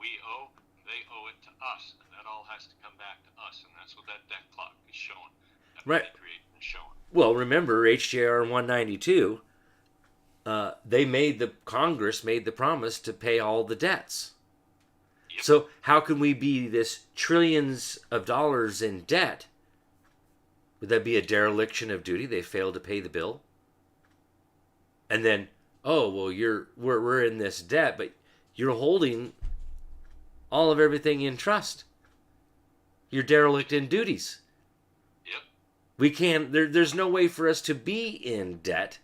we owe, they owe it to us, and that all has to come back to us, and that's what that debt clock is showing. Right. Showing. Well, remember HJR 192. Congress made the promise to pay all the debts. Yep. So how can we be this trillions of dollars in debt? Would that be a dereliction of duty? They failed to pay the bill, and then we're in this debt, but you're holding all of everything in trust. You're derelict in duties. Yep. We can't. There's no way for us to be in debt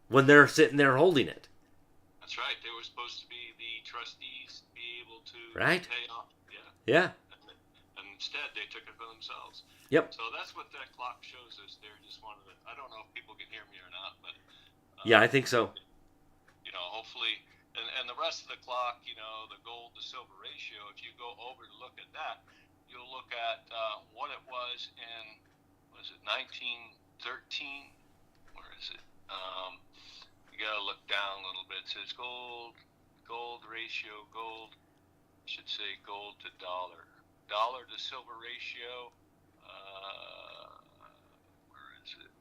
when they're sitting there holding it. That's right. They were supposed to be the trustees, be able to pay off. Yeah. And instead, they took it for themselves. Yep. So that's what that clock shows us. They're just one of the. I don't know if people can hear me or not, but. Yeah, I think so. Hopefully, and the rest of the clock, the gold to silver ratio. If you go over to look at that, you'll look at what it was in. Was it 1913? Where is it? You gotta look down a little bit. It says gold ratio, should say gold to dollar to silver ratio. Where is it?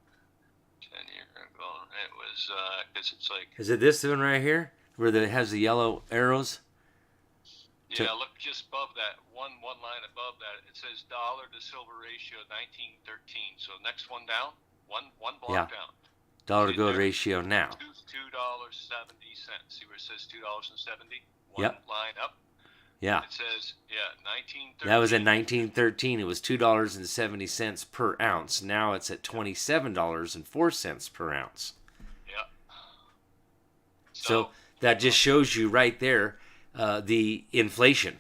10 year gold. It was because it's like. Is it this one right here where it has the yellow arrows? Yeah, look just above that. One line above that. It says dollar to silver ratio 1913. So next one down, one block down. Dollar to gold ratio now. $2.70. See where it says $2.70? Yep. Line up. Yeah. It says 1913. That was in 1913. It was $2.70 per ounce. Now it's at $27.04 per ounce. Yeah. So that just shows you right there the inflation.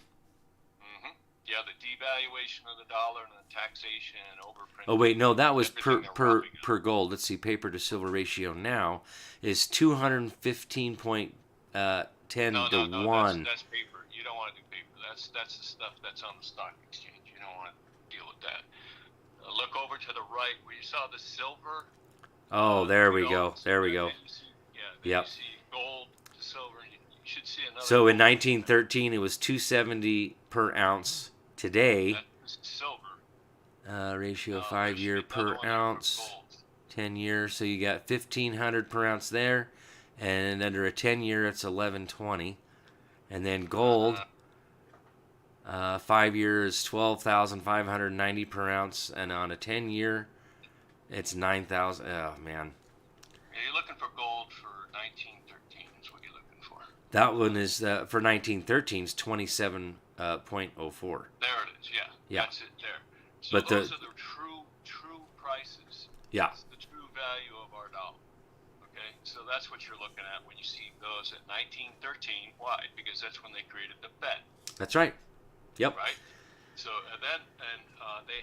Mm-hmm. Yeah, the devaluation of the dollar and the taxation and overprinting. Oh wait, no, that was per gold. Let's see, paper to silver ratio now is 215.10 to 1. That's paper. You don't want to do paper. That's the stuff that's on the stock exchange. You don't want to deal with that. Look over to the right where you saw the silver. Oh, there we go. There we go. You see gold to silver. You should see another. So in 1913, it was 270 per ounce. Today, that's silver. Ratio 5 year per ounce, 10 years. So you got 1,500 per ounce there, and under a 10 year, it's 1,120. And then gold, 5 years, 12,590 per ounce, and on a 10 year, it's 9,000. Oh man. Yeah, you're looking for gold for 1913. Is what you're looking for. That one is for 1913 is 27.04. There it is. Yeah. That's it there. So but those are the true prices. Yeah. That's the true value of our dollar. Okay, so that's what you're looking at when you see those at 1913. Why? Because that's when they created the Fed. That's right. Yep. Right. So they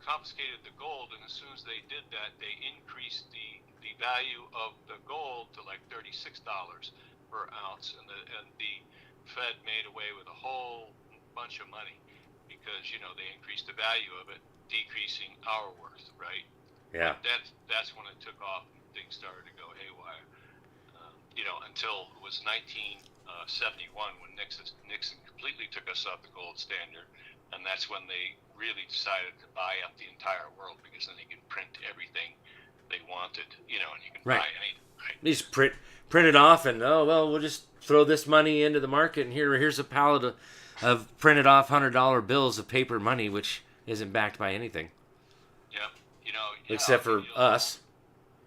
confiscated the gold, and as soon as they did that, they increased the value of the gold to like $36 per ounce, and the Fed made away with a whole bunch of money because they increased the value of it, decreasing our worth. Right. Yeah. That's when it took off and things started to go haywire. Until it was 1971 when Nixon completely took us off the gold standard, and that's when they really decided to buy up the entire world because then they can print everything they wanted, and you can buy anything. Right? You just print it off, and we'll just throw this money into the market, and here's a pallet of printed off $100 bills of paper money, which isn't backed by anything. Yep. Except for us.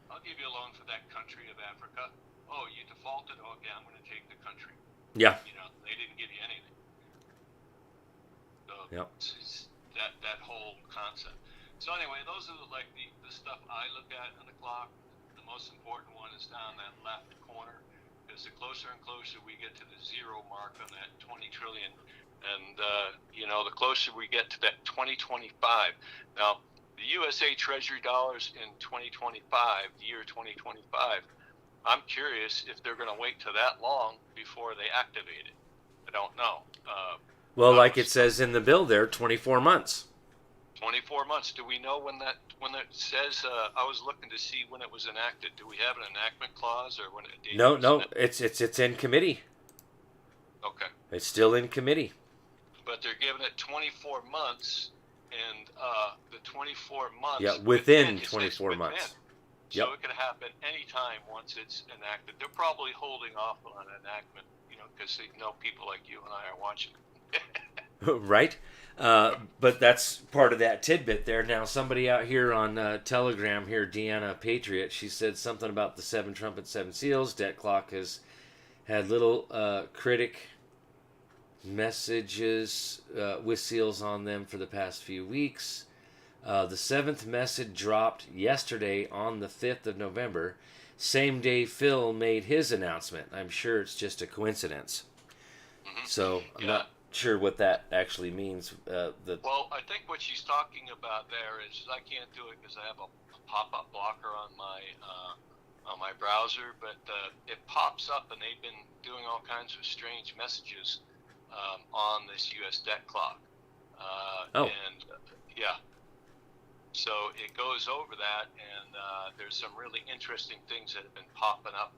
I'll give you a loan for that country of Africa. Oh, you defaulted. Okay, I'm going to take the country. Yeah. You know, they didn't give you anything. So Yep. it's that whole concept. So anyway, those are like the stuff I look at on the clock. The most important one is down that left corner, because the closer and closer we get to the zero mark on that 20 trillion, and you know, the closer we get to that 2025. Now, the USA Treasury dollars in 2025, the year 2025. I'm curious if they're going to wait till that long before they activate it. I don't know. Well, like it says in the bill there, 24 months. 24 months. Do we know when it says? I was looking to see when it was enacted. Do we have an enactment clause or when it? No, it's in committee. Okay. It's still in committee. But they're giving it 24 months, and the 24 months. Yeah, within 24 months. So it could happen anytime once it's enacted. They're probably holding off on enactment, you know, because they know people like you and I are watching. Right? But that's part of that tidbit there. Now, somebody out here on Telegram here, Deanna Patriot, she said something about the 7 trumpets, 7 seals. Debt clock has had little critic messages with seals on them for the past few weeks. The 7th message dropped yesterday on the 5th of November. Same day Phil made his announcement. I'm sure it's just a coincidence. Mm-hmm. So I'm not sure what that actually means. Well, I think what she's talking about there is I can't do it because I have a pop-up blocker on my browser, but it pops up, and they've been doing all kinds of strange messages on this U.S. debt clock. So it goes over that, and there's some really interesting things that have been popping up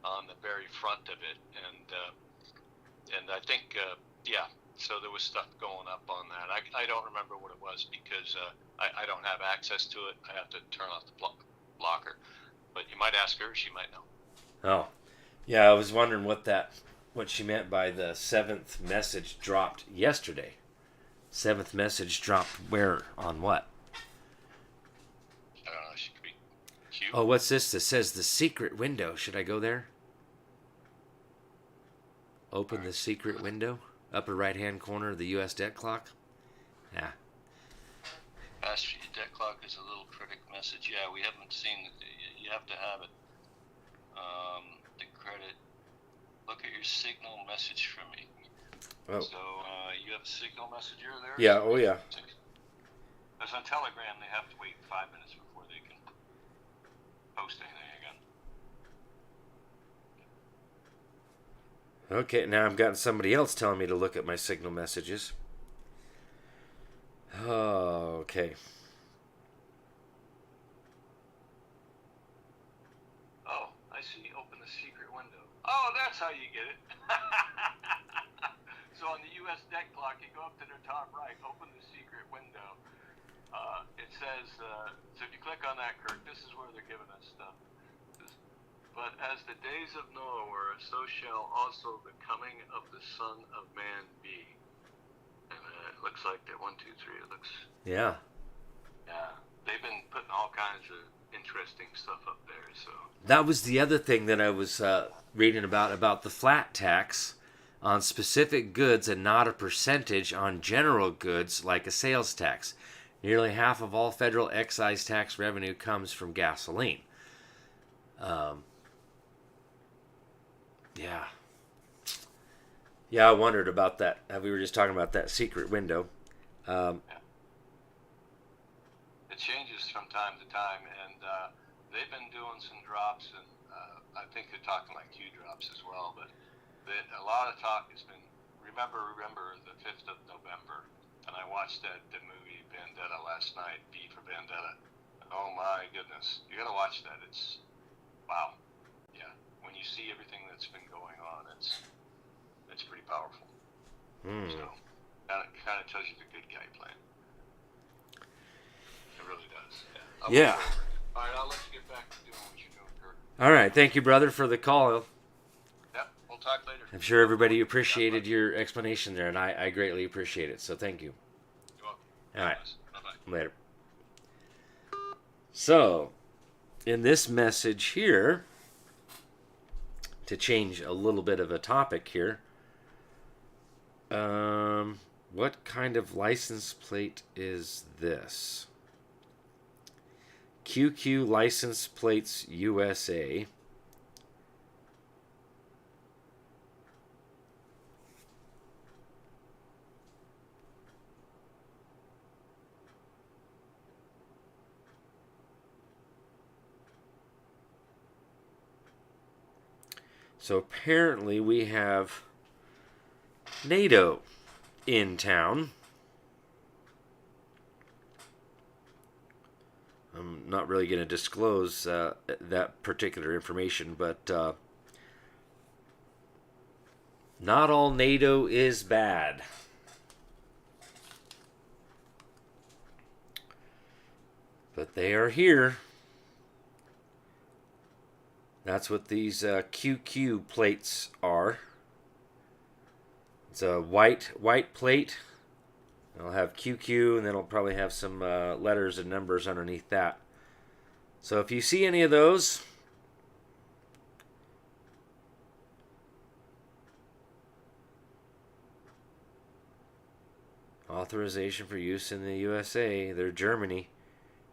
on the very front of it, and I think so there was stuff going up on that. I don't remember what it was because I don't have access to it. I have to turn off the blocker, but you might ask her; she might know. Oh, yeah, I was wondering what she meant by the 7th message dropped yesterday. 7th message dropped where, on what? I don't know. She could be cute. Oh, what's this? That says the secret window. Should I go there? Open the secret window. Upper right-hand corner of the U.S. debt clock. Yeah. Past few debt clock is a little critic message. Yeah, we haven't seen it. You have to have it. The credit. Look at your signal message from me. Oh. So you have a signal messenger there? Yeah. Oh, yeah. Because on Telegram, they have to wait 5 minutes before they can post anything again. Okay, now I've gotten somebody else telling me to look at my signal messages. Oh, okay. Oh, I see. Open the secret window. Oh, that's how you get it. So on the U.S. debt clock, you go up to the top right, open the secret window. It says, so if you click on that, Kirk, this is where they're giving us stuff. But as the days of Noah were, so shall also the coming of the Son of Man be. And it looks like that 1, 2, 3. It looks. Yeah. Yeah. They've been putting all kinds of interesting stuff up there. So. That was the other thing that I was reading about the flat tax on specific goods and not a percentage on general goods like a sales tax. Nearly half of all federal excise tax revenue comes from gasoline. Yeah, I wondered about that. We were just talking about that secret window. It changes from time to time, and they've been doing some drops, and I think they're talking like Q drops as well, but a lot of talk has been, remember the 5th of November, and I watched the movie Vendetta last night, V for Vendetta. Oh my goodness, you gotta watch that. It's, wow. Yeah, when you see everything that's been going on, it's pretty powerful. So, kind of tells you the good guy plan. It really does. Yeah. All right, I'll let you get back to doing what you're doing, Kurt. All right, thank you, brother, for the call. Yep, we'll talk later. I'm sure everybody appreciated your explanation there, and I greatly appreciate it, so thank you. You're welcome. All right. Bye-bye. Later. So, in this message here, to change a little bit of a topic here, what kind of license plate is this? QQ License Plates USA. So apparently we have NATO in town. I'm not really going to disclose that particular information, but not all NATO is bad. But they are here. That's what these QQ plates are. It's a white plate. It'll have QQ, and then it'll probably have some letters and numbers underneath that. So if you see any of those, authorization for use in the USA. They're Germany.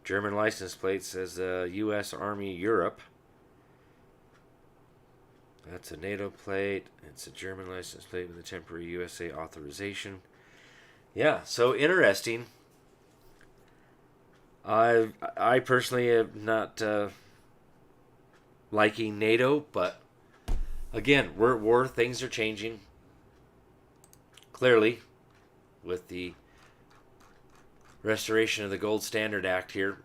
German license plate says U.S. Army Europe. That's a NATO plate. It's a German license plate with a temporary USA authorization. Yeah, so interesting. I personally am not liking NATO, but again, things are changing. Clearly, with the restoration of the Gold Standard Act here.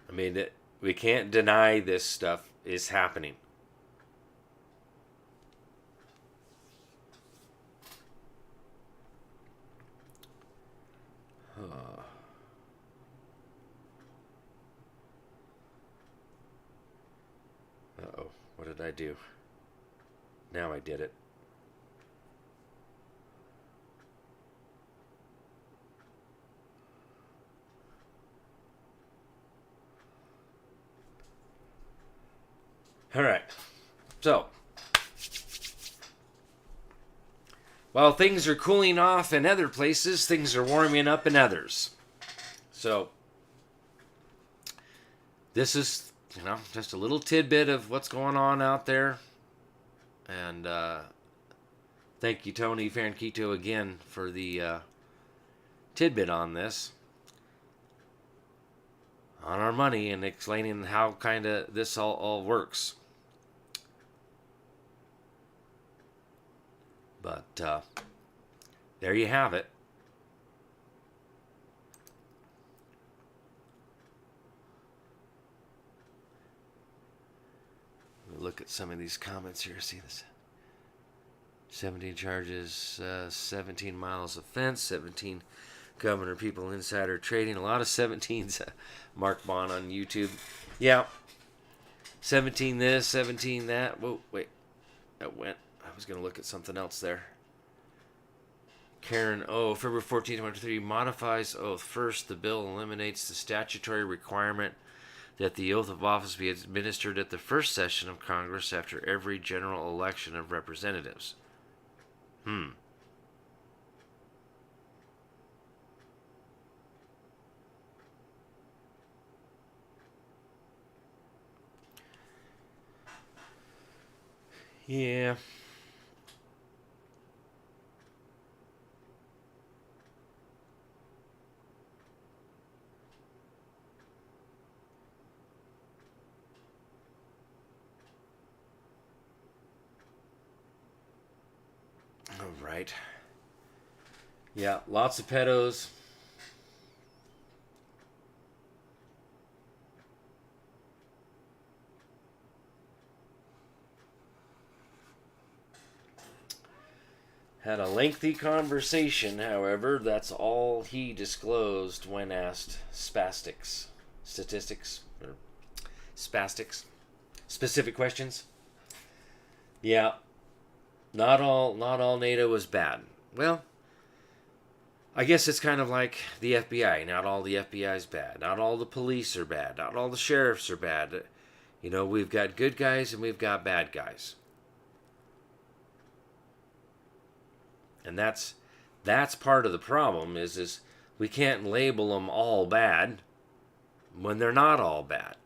I mean, we can't deny this stuff is happening. Uh-oh, what did I do? Now I did it. All right. So, while things are cooling off in other places, things are warming up in others. So, this is, just a little tidbit of what's going on out there. And thank you, Tony Franquito, again for the tidbit on this. On our money and explaining how kind of this all works. But there you have it. Look at some of these comments here. See this? 17 charges, 17 miles of fence, 17 governor people insider trading. A lot of 17s. Mark Bond on YouTube. Yeah. 17 this, 17 that. Whoa, wait. That went. I was going to look at something else there. Karen O. February 14, 2023 modifies oath. First, the bill eliminates the statutory requirement that the oath of office be administered at the first session of Congress after every general election of representatives. Yeah. All right. Yeah, lots of pedos. Had a lengthy conversation, however. That's all he disclosed when asked statistics, or spastics, specific questions. Yeah, not all NATO was bad. Well, I guess it's kind of like the FBI. Not all the FBI is bad. Not all the police are bad. Not all the sheriffs are bad. You know, we've got good guys and we've got bad guys. And that's part of the problem is we can't label them all bad when they're not all bad.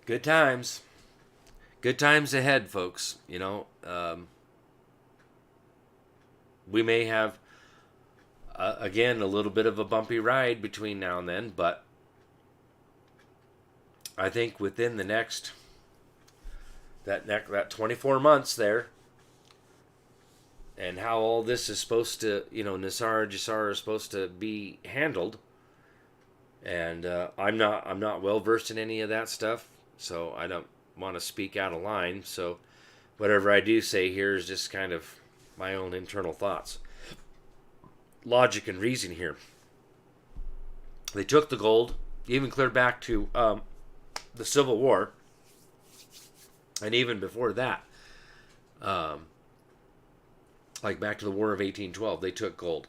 Good times. Good times ahead, folks. You know, we may have, again, a little bit of a bumpy ride between now and then, but I think within the next, that 24 months there, and how all this is supposed to, you know, NESARA GESARA is supposed to be handled, and I'm not well versed in any of that stuff, so I don't want to speak out of line. So whatever I do say here is just kind of my own internal thoughts, logic and reason here. They took the gold, even clear back to the Civil War, and even before that, like back to the War of 1812, they took gold,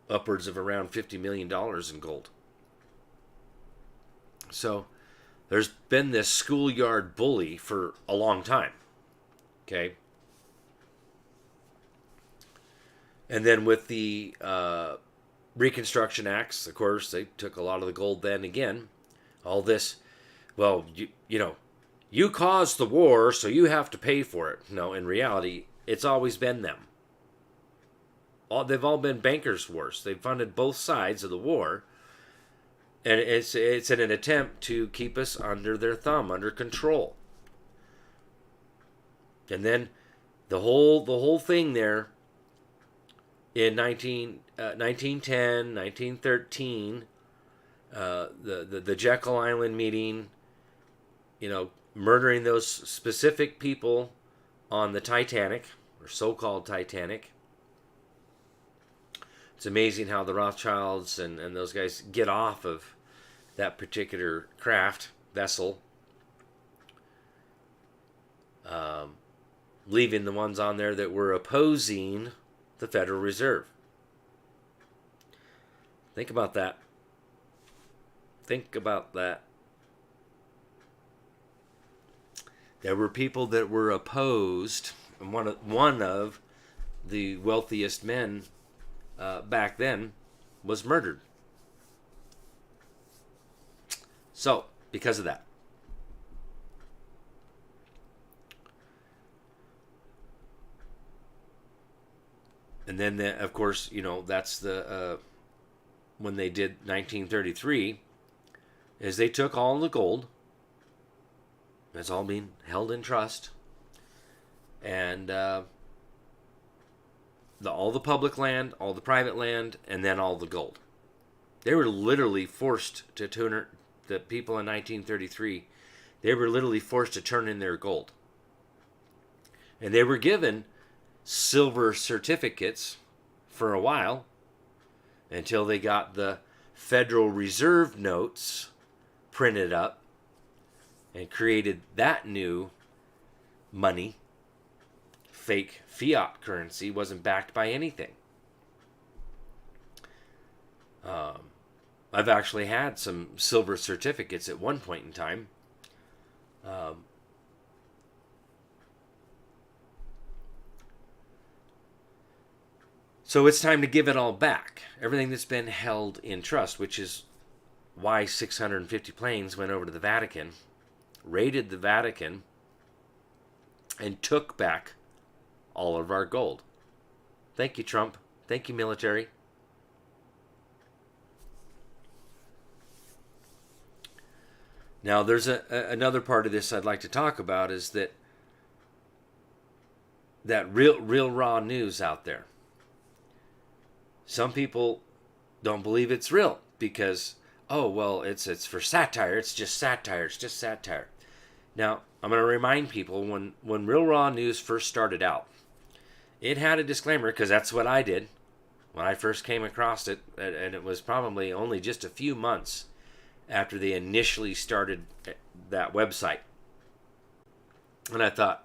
upwards of around $50 million in gold. So there's been this schoolyard bully for a long time, okay? And then with the Reconstruction Acts, of course, they took a lot of the gold then again. All this, well, you know, you caused the war, so you have to pay for it. No, in reality, it's always been them. They've all been bankers' wars. They've funded both sides of the war, and it's in an attempt to keep us under their thumb, under control. And then the whole thing there in 1910, 1913, the Jekyll Island meeting, you know, murdering those specific people on the Titanic, or so-called Titanic. It's amazing how the Rothschilds and those guys get off of that particular craft, vessel, leaving the ones on there that were opposing the Federal Reserve. Think about that. Think about that. There were people that were opposed, and one of the wealthiest men back then was murdered. So, because of that. And then, of course, you know, that's the when they did 1933, is they took all the gold. It's all being held in trust. And all the public land, all the private land, and then all the gold. They were literally forced to turn, the people in 1933, they were literally forced to turn in their gold. And they were given silver certificates for a while until they got the Federal Reserve notes printed up and created that new money. Fake fiat currency, wasn't backed by anything. I've actually had some silver certificates at one point in time. So it's time to give it all back. Everything that's been held in trust, which is why 650 planes went over to the Vatican, raided the Vatican, and took back all of our gold. Thank you, Trump. Thank you, military. Now, there's another part of this I'd like to talk about, is that real raw news out there. Some people don't believe it's real because, oh, well, it's for satire. It's just satire. It's just satire. Now, I'm going to remind people, when Real Raw News first started out, it had a disclaimer, because that's what I did when I first came across it, and it was probably only just a few months after they initially started that website. And I thought,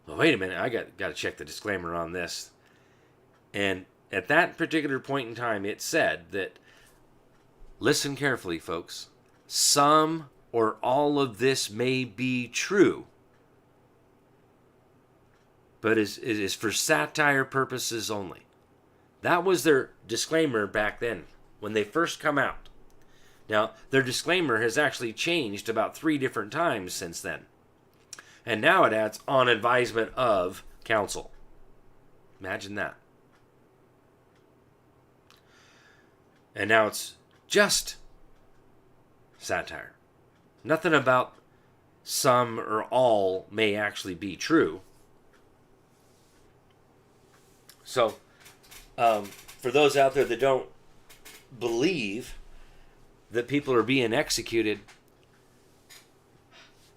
well, wait a minute, I got to check the disclaimer on this. And at that particular point in time, it said that, listen carefully, folks, some or all of this may be true, but is for satire purposes only. That was their disclaimer back then, when they first come out. Now, their disclaimer has actually changed about 3 different times since then. And now it adds, on advisement of counsel. Imagine that. And now it's just satire. Nothing about some or all may actually be true. So, for those out there that don't believe that people are being executed,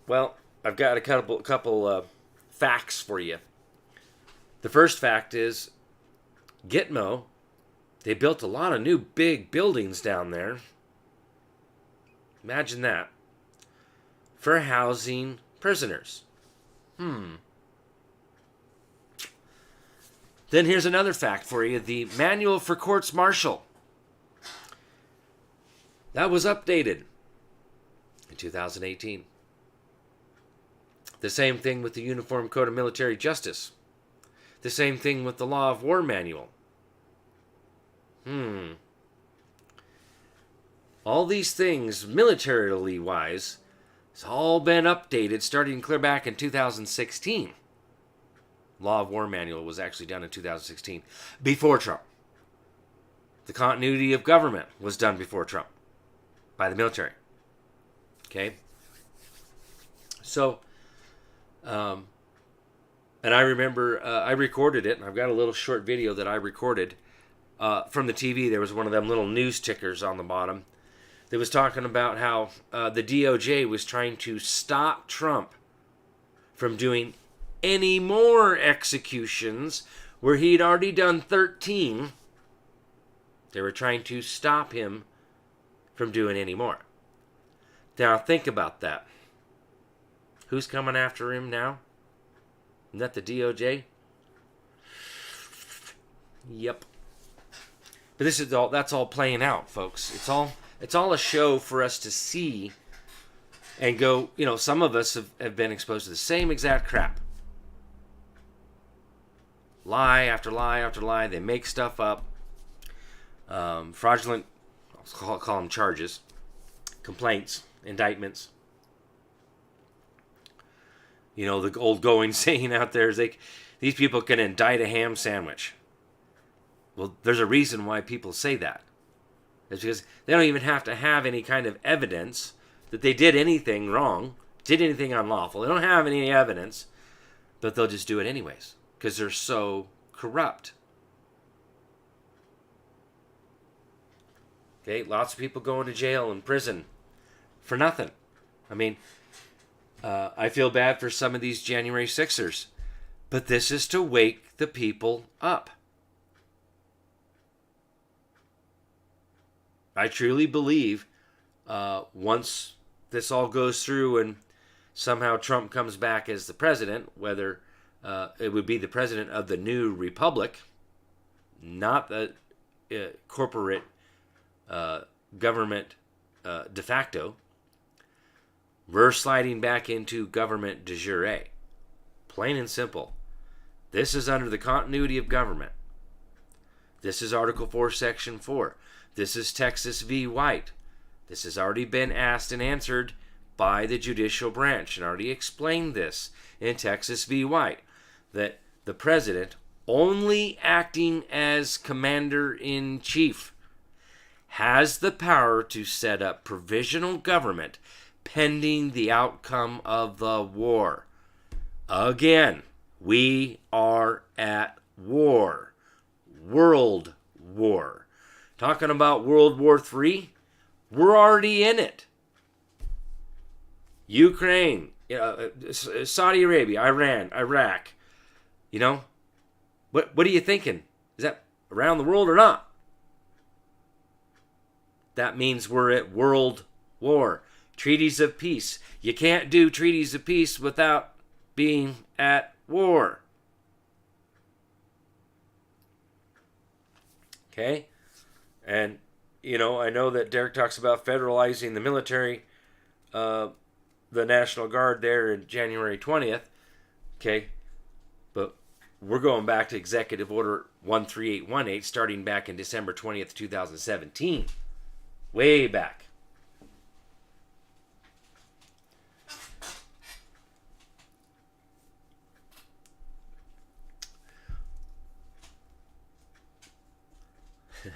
well, I've got a couple facts for you. The first fact is Gitmo, they built a lot of new big buildings down there. Imagine that. For housing prisoners. Then here's another fact for you. The Manual for Courts Martial. That was updated in 2018. The same thing with the Uniform Code of Military Justice. The same thing with the Law of War Manual. All these things, militarily wise, it's all been updated starting clear back in 2016. Law of War Manual was actually done in 2016, before Trump. The continuity of government was done before Trump, by the military. Okay? So, and I remember, I recorded it, and I've got a little short video that I recorded from the TV. There was one of them little news tickers on the bottom that was talking about how the DOJ was trying to stop Trump from doing any more executions where he'd already done 13. They were trying to stop him from doing any more. Now think about that. Who's coming after him now? Isn't that the DOJ? Yep. But this is all, that's all playing out, folks. It's all a show for us to see and go, some of us have been exposed to the same exact crap. Lie after lie after lie. They make stuff up. Fraudulent, I'll call them charges, complaints, indictments. The old going saying out there is these people can indict a ham sandwich. Well, there's a reason why people say that. It's because they don't even have to have any kind of evidence that they did anything wrong, did anything unlawful. They don't have any evidence, but they'll just do it anyways because they're so corrupt. Okay, lots of people going to jail and prison for nothing. I mean, I feel bad for some of these January 6ers, but this is to wake the people up. I truly believe once this all goes through and somehow Trump comes back as the president, whether it would be the president of the new republic, not the corporate government de facto, we're sliding back into government de jure. Plain and simple. This is under the continuity of government. This is Article 4, Section 4. This is Texas v. White. This has already been asked and answered by the judicial branch and already explained this in Texas v. White, that the president, only acting as commander-in-chief, has the power to set up provisional government pending the outcome of the war. Again, we are at war. World war. Talking about World War III, we're already in it. Ukraine, Saudi Arabia, Iran, Iraq. What are you thinking? Is that around the world or not? That means we're at world war. Treaties of peace. You can't do treaties of peace without being at war. Okay? And, you know, I know that Derek talks about federalizing the military, the National Guard there in January 20th. Okay? But we're going back to Executive Order 13818, starting back in December 20th, 2017. Way back.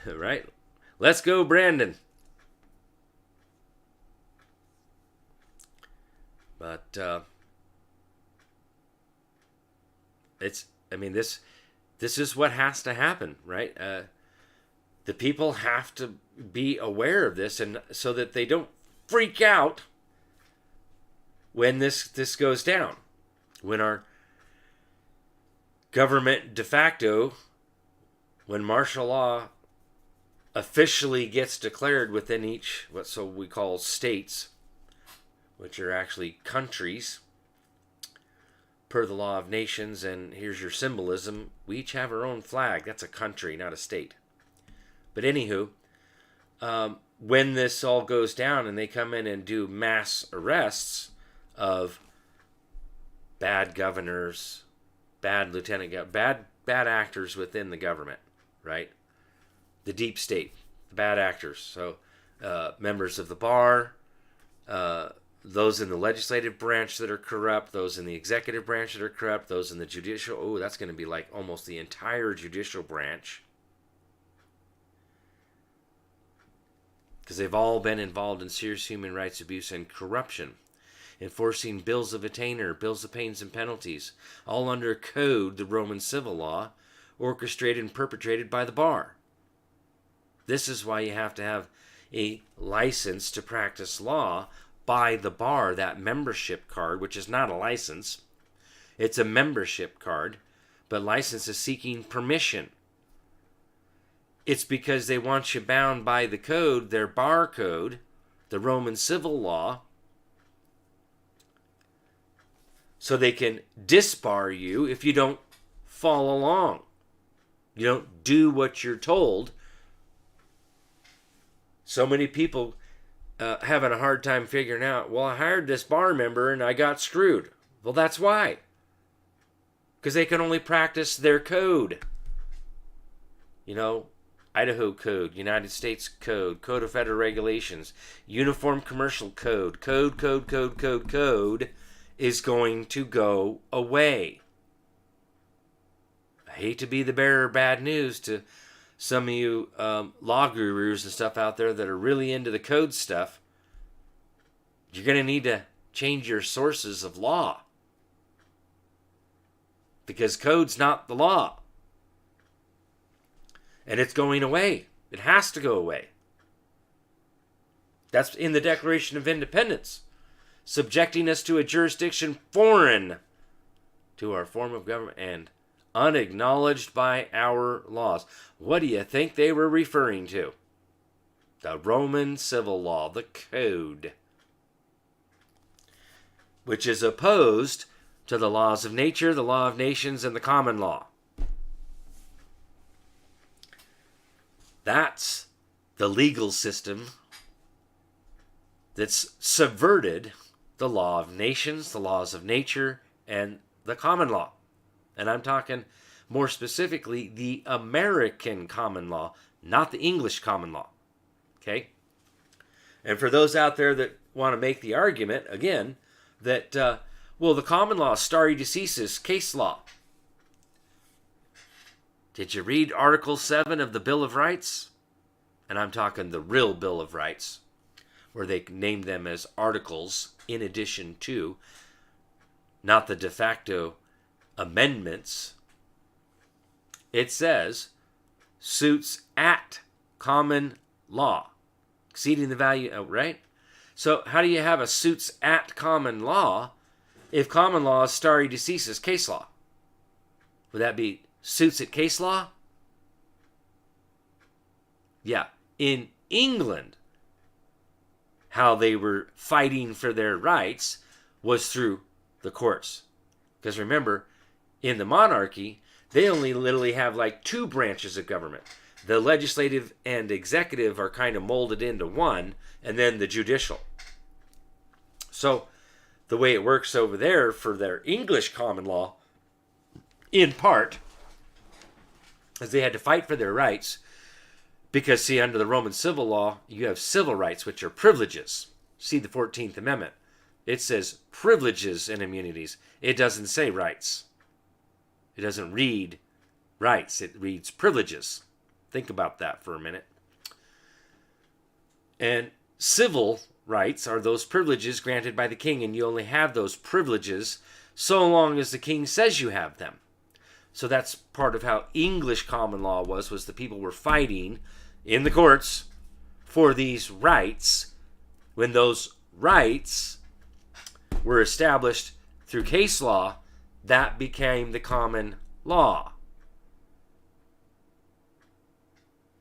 Right? Let's go, Brandon. But this is what has to happen, right? The people have to be aware of this, and so that they don't freak out when this goes down. When our government de facto, when martial law officially gets declared within each, what so we call states, which are actually countries, per the law of nations, and here's your symbolism. We each have our own flag. That's a country, not a state. But anywho, when this all goes down and they come in and do mass arrests of bad governors, bad lieutenant, bad actors within the government, right? The deep state, the bad actors. So members of the bar, those in the legislative branch that are corrupt, those in the executive branch that are corrupt, those in the judicial. Oh, that's going to be like almost the entire judicial branch. Because they've all been involved in serious human rights abuse and corruption. Enforcing bills of attainder, bills of pains and penalties, all under code, the Roman civil law, orchestrated and perpetrated by the bar. This is why you have to have a license to practice law by the bar, that membership card, which is not a license. It's a membership card, but license is seeking permission. It's because they want you bound by the code, their bar code, the Roman civil law, so they can disbar you if you don't follow along. You don't do what you're told. So many people having a hard time figuring out, well, I hired this bar member and I got screwed. Well, that's why. Because they can only practice their code. You know, Idaho Code, United States Code, Code of Federal Regulations, Uniform Commercial Code, code is going to go away. I hate to be the bearer of bad news to some of you law gurus and stuff out there that are really into the code stuff. You're going to need to change your sources of law. Because code's not the law. And it's going away. It has to go away. That's in the Declaration of Independence. Subjecting us to a jurisdiction foreign to our form of government and unacknowledged by our laws. What do you think they were referring to? The Roman civil law, the code, which is opposed to the laws of nature, the law of nations, and the common law. That's the legal system that's subverted the law of nations, the laws of nature, and the common law. And I'm talking more specifically the American common law, not the English common law. Okay? And for those out there that want to make the argument, again, that, well, the common law is stare decisis, case law. Did you read Article 7 of the Bill of Rights? And I'm talking the real Bill of Rights, where they named them as articles in addition to, not the de facto amendments. It says, suits at common law, exceeding the value, right? So how do you have a suits at common law if common law is stare decisis, case law? Would that be suits at case law? Yeah. In England, how they were fighting for their rights was through the courts. Because remember, in the monarchy, they only literally have like two branches of government. The legislative and executive are kind of molded into one, and then the judicial. So the way it works over there for their English common law, in part, is they had to fight for their rights because, see, under the Roman civil law, you have civil rights, which are privileges. See the 14th Amendment. It says privileges and immunities. It doesn't say rights. It doesn't read rights. It reads privileges. Think about that for a minute. And civil rights are those privileges granted by the king, and you only have those privileges so long as the king says you have them. So that's part of how English common law was the people were fighting in the courts for these rights. When those rights were established through case law, that became the common law.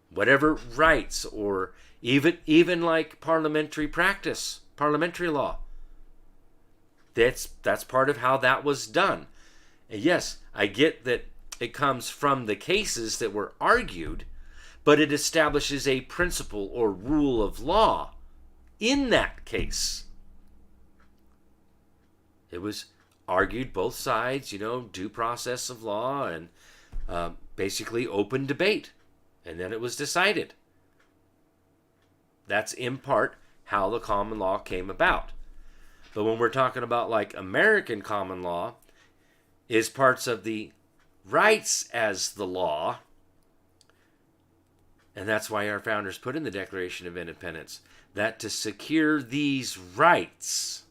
Whatever rights, or even like parliamentary practice, parliamentary law, that's part of how that was done. And yes, I get that it comes from the cases that were argued, but it establishes a principle or rule of law in that case. It was argued both sides, due process of law, and basically open debate. And then it was decided. That's in part how the common law came about. But when we're talking about like American common law, is parts of the rights as the law. And that's why our founders put in the Declaration of Independence that to secure these rights,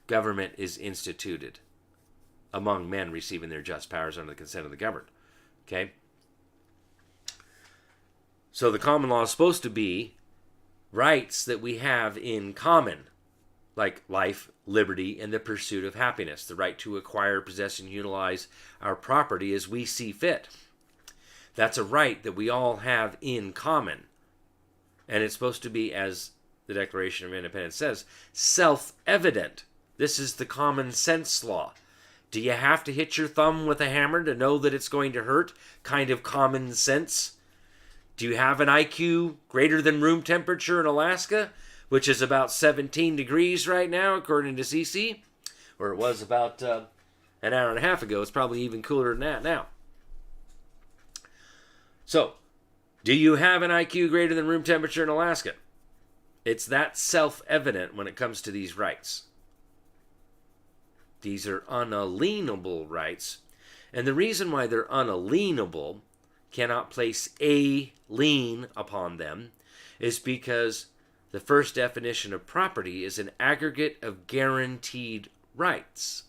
government is instituted among men receiving their just powers under the consent of the governed. Okay? So the common law is supposed to be rights that we have in common, like life, liberty, and the pursuit of happiness, the right to acquire, possess, and utilize our property as we see fit. That's a right that we all have in common. And it's supposed to be, as the Declaration of Independence says, self-evident. This is the common sense law. Do you have to hit your thumb with a hammer to know that it's going to hurt? Kind of common sense. Do you have an IQ greater than room temperature in Alaska, which is about 17 degrees right now, according to CC? Or it was about an hour and a half ago. It's probably even cooler than that now. So, do you have an IQ greater than room temperature in Alaska? It's that self-evident when it comes to these rights. These are unalienable rights. And the reason why they're unalienable, cannot place a lien upon them, is because the first definition of property is an aggregate of guaranteed rights.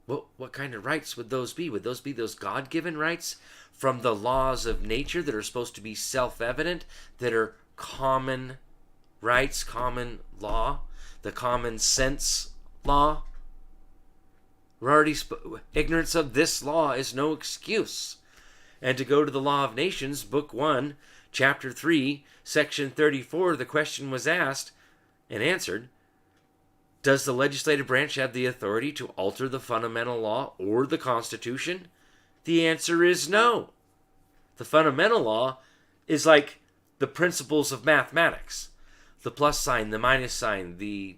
Well, what kind of rights would those be? Would those be those God-given rights from the laws of nature that are supposed to be self-evident, that are common rights, common law, the common sense law? We're already ignorance of this law is no excuse. And to go to the Law of Nations, Book 1, Chapter 3, Section 34, the question was asked and answered, does the legislative branch have the authority to alter the fundamental law or the Constitution? The answer is no. The fundamental law is like the principles of mathematics. The plus sign, the minus sign, the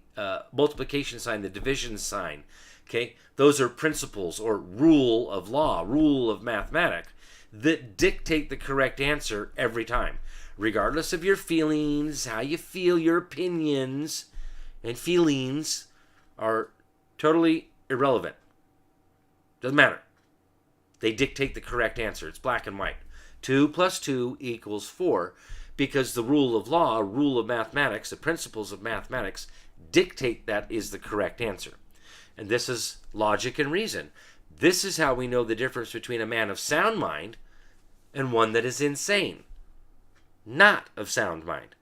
multiplication sign, the division sign. Okay, those are principles or rule of law, rule of mathematics, that dictate the correct answer every time. Regardless of your feelings, how you feel, your opinions and feelings are totally irrelevant. Doesn't matter. They dictate the correct answer. It's black and white. 2 plus 2 equals 4, because the rule of law, rule of mathematics, the principles of mathematics dictate that is the correct answer. And this is logic and reason. This is how we know the difference between a man of sound mind and one that is insane, not of sound mind.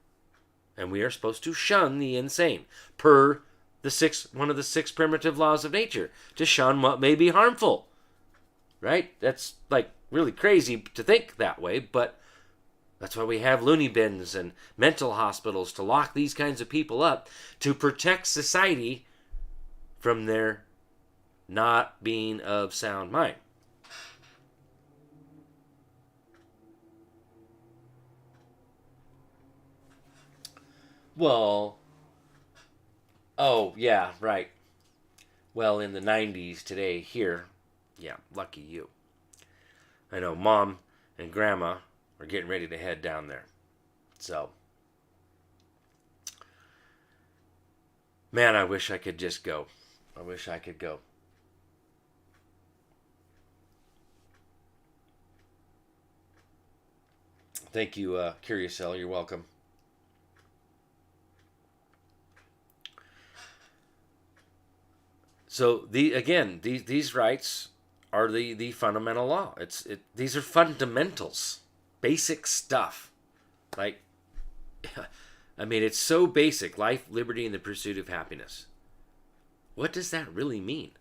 And we are supposed to shun the insane, per one of the 6 primitive laws of nature, to shun what may be harmful. Right? That's like really crazy to think that way, but That's why we have loony bins and mental hospitals to lock these kinds of people up, to protect society from their not being of sound mind. Well, oh, yeah, right. Well, in the 90s today here, yeah, lucky you. I know Mom and Grandma are getting ready to head down there. So, man, I wish I could just go. I wish I could go. Thank you, Curious Cell. You're welcome. So these rights are the fundamental law. These are fundamentals, basic stuff. Like, I mean, it's so basic: life, liberty, and the pursuit of happiness. What does that really mean?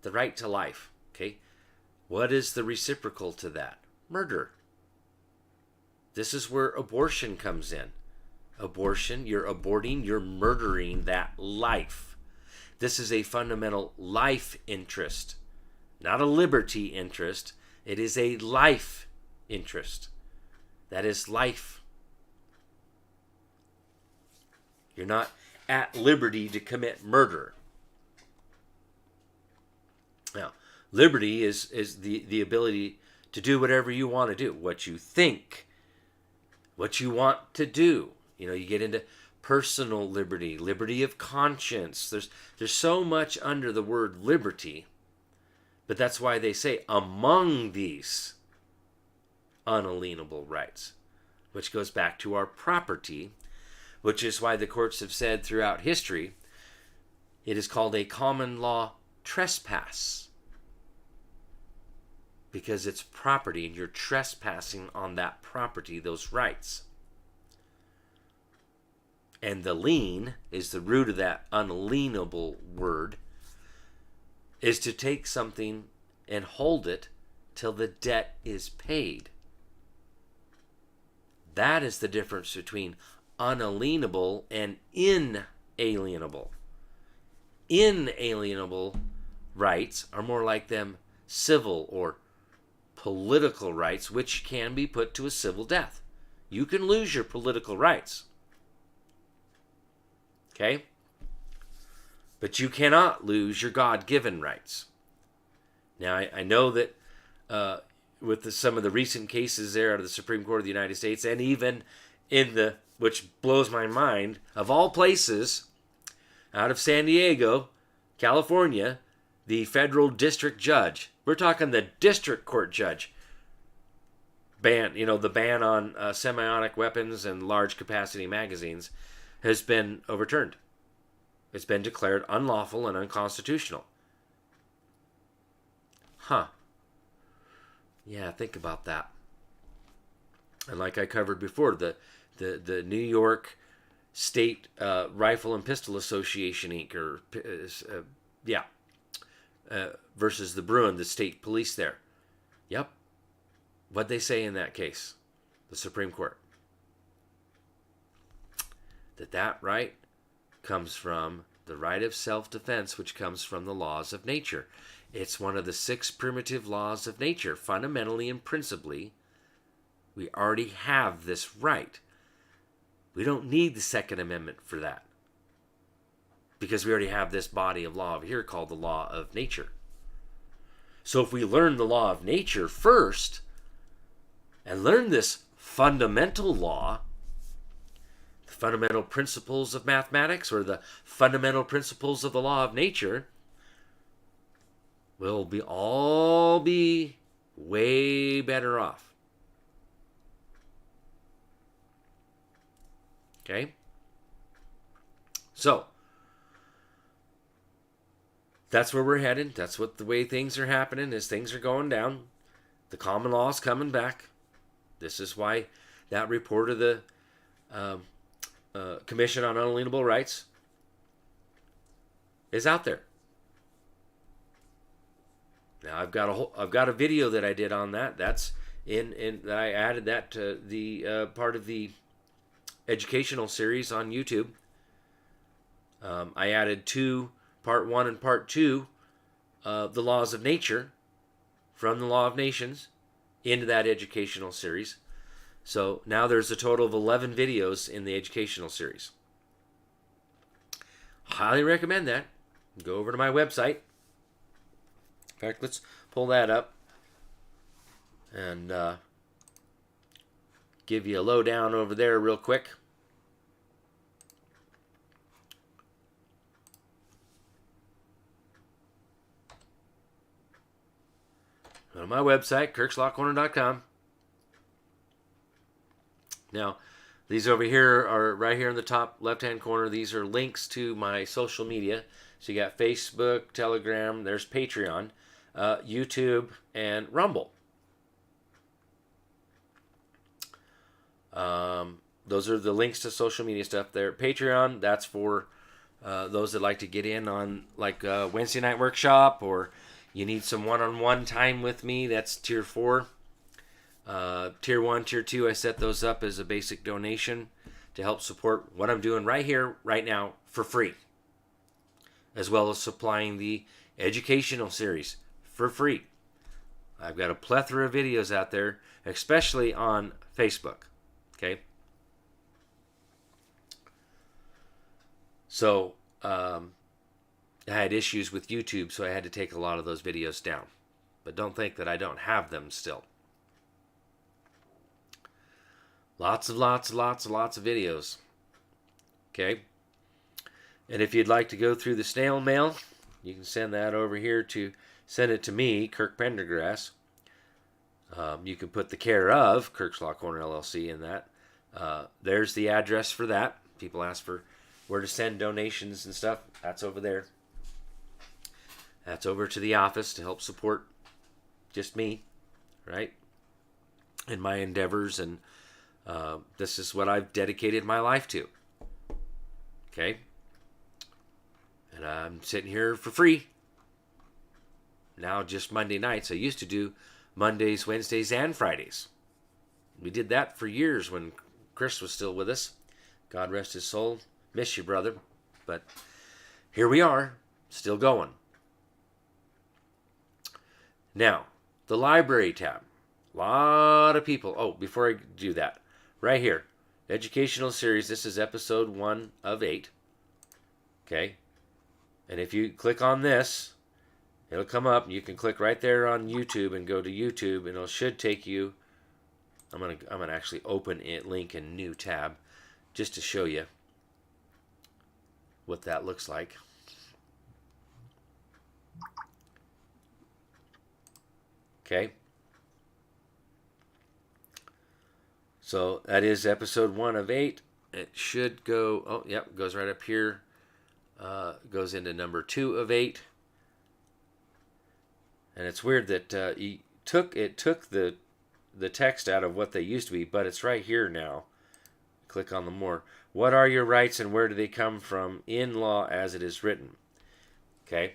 The right to life. Okay, what is the reciprocal to that? Murder. This is where abortion comes in. Abortion, you're aborting, you're murdering that life. This is a fundamental life interest, not a liberty interest. It is a life interest. That is life. You're not at liberty to commit murder. Now, liberty is the ability to do whatever you want to do, what you think, what you want to do. You know, you get into personal liberty, liberty of conscience. There's so much under the word liberty, but that's why they say among these unalienable rights, which goes back to our property, which is why the courts have said throughout history it is called a common law trespass, because it's property and you're trespassing on that property, those rights. And the lien is the root of that unalienable word, is to take something and hold it till the debt is paid. That is the difference between unalienable and inalienable. Inalienable rights are more like them civil or political rights, which can be put to a civil death. You can lose your political rights. Okay? But you cannot lose your God-given rights. Now, I know that with some of the recent cases there out of the Supreme Court of the United States, and even in the, which blows my mind, of all places, out of San Diego, California, the federal district judge, we're talking the district court judge, the ban on semi-automatic weapons and large capacity magazines has been overturned. It's been declared unlawful and unconstitutional. Huh. Yeah, think about that. And like I covered before, the New York State Rifle and Pistol Association, Inc., versus the Bruin, the state police there. Yep. What'd they say in that case? The Supreme Court. That right comes from the right of self-defense, which comes from the laws of nature. It's one of the 6 primitive laws of nature. Fundamentally and principally, we already have this right. We don't need the Second Amendment for that, because we already have this body of law over here called the law of nature. So if we learn the law of nature first and learn this fundamental law, the fundamental principles of mathematics or the fundamental principles of the law of nature, we'll all be way better off. Okay? So, that's where we're headed. That's what the way things are happening, is things are going down. The common law is coming back. This is why that report of the Commission on Unalienable Rights is out there. Now I've got a video that I did on that. That's I added that to the part of the educational series on YouTube. I added part 1 and part 2 of the laws of nature from the Law of Nations into that educational series. So now there's a total of 11 videos in the educational series. Highly recommend that. Go over to my website. In fact, let's pull that up and give you a lowdown over there real quick. Go to my website, kirkslawcorner.com. Now, these over here are right here in the top left-hand corner. These are links to my social media. So you got Facebook, Telegram, there's Patreon, YouTube, and Rumble. Those are the links to social media stuff there. Patreon, that's for those that like to get in on like Wednesday night workshop, or you need some one-on-one time with me. That's tier 4. Tier 1, tier 2, I set those up as a basic donation to help support what I'm doing right here, right now, for free, as well as supplying the educational series for free. I've got a plethora of videos out there, especially on Facebook. Okay. So, I had issues with YouTube, so I had to take a lot of those videos down. But don't think that I don't have them still. Lots of videos. Okay. And if you'd like to go through the snail mail, you can send that over here send it to me, Kirk Pendergrass. You can put the care of Kirk's Law Corner LLC in that. There's the address for that. People ask for where to send donations and stuff. That's over there. That's over to the office to help support just me, right? In my endeavors, and this is what I've dedicated my life to. Okay? And I'm sitting here for free. Now just Monday nights. I used to do Mondays, Wednesdays, and Fridays. We did that for years when Chris was still with us. God rest his soul. Miss you, brother. But here we are, still going. Now, the library tab. A lot of people. Oh, before I do that, right here, educational series. This is episode 1 of 8. Okay. And if you click on this, it'll come up. You can click right there on YouTube and go to YouTube, and it should take you. I'm gonna actually open it, link in new tab, just to show you what that looks like. Okay. So that is episode 1 of 8. It should go. Oh, yep, goes right up here. Goes into number 2 of 8. And it's weird that it took the text out of what they used to be, but it's right here now. Click on the more. What are your rights and where do they come from in law as it is written? Okay.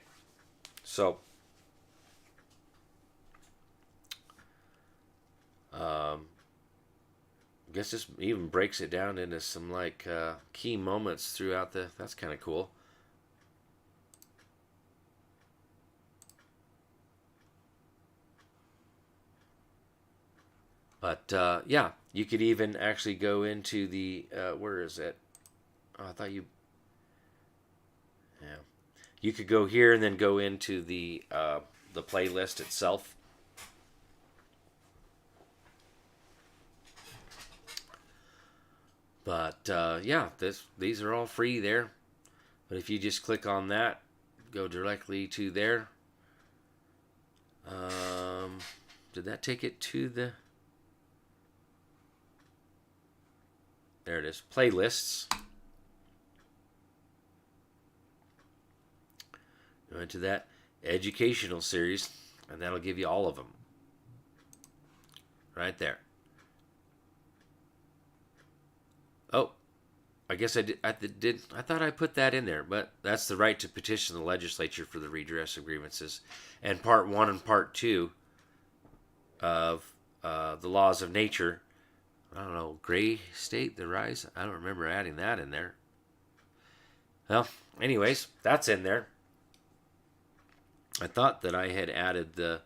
So, I guess this even breaks it down into some like key moments throughout that's kind of cool. But, yeah, you could even actually go into the, where is it? Oh, I thought you, yeah. You could go here and then go into the playlist itself. But, yeah, these are all free there. But if you just click on that, go directly to there. Did that take it to the... There it is. Playlists. Go into that educational series, and that'll give you all of them. Right there. Oh, I guess I did. I thought I put that in there, but that's the right to petition the legislature for the redress of grievances. And part 1 and part 2 of the laws of nature. I don't know, Gray State, the Rise. I don't remember adding that in there. Well, anyways, that's in there. I thought that I had added the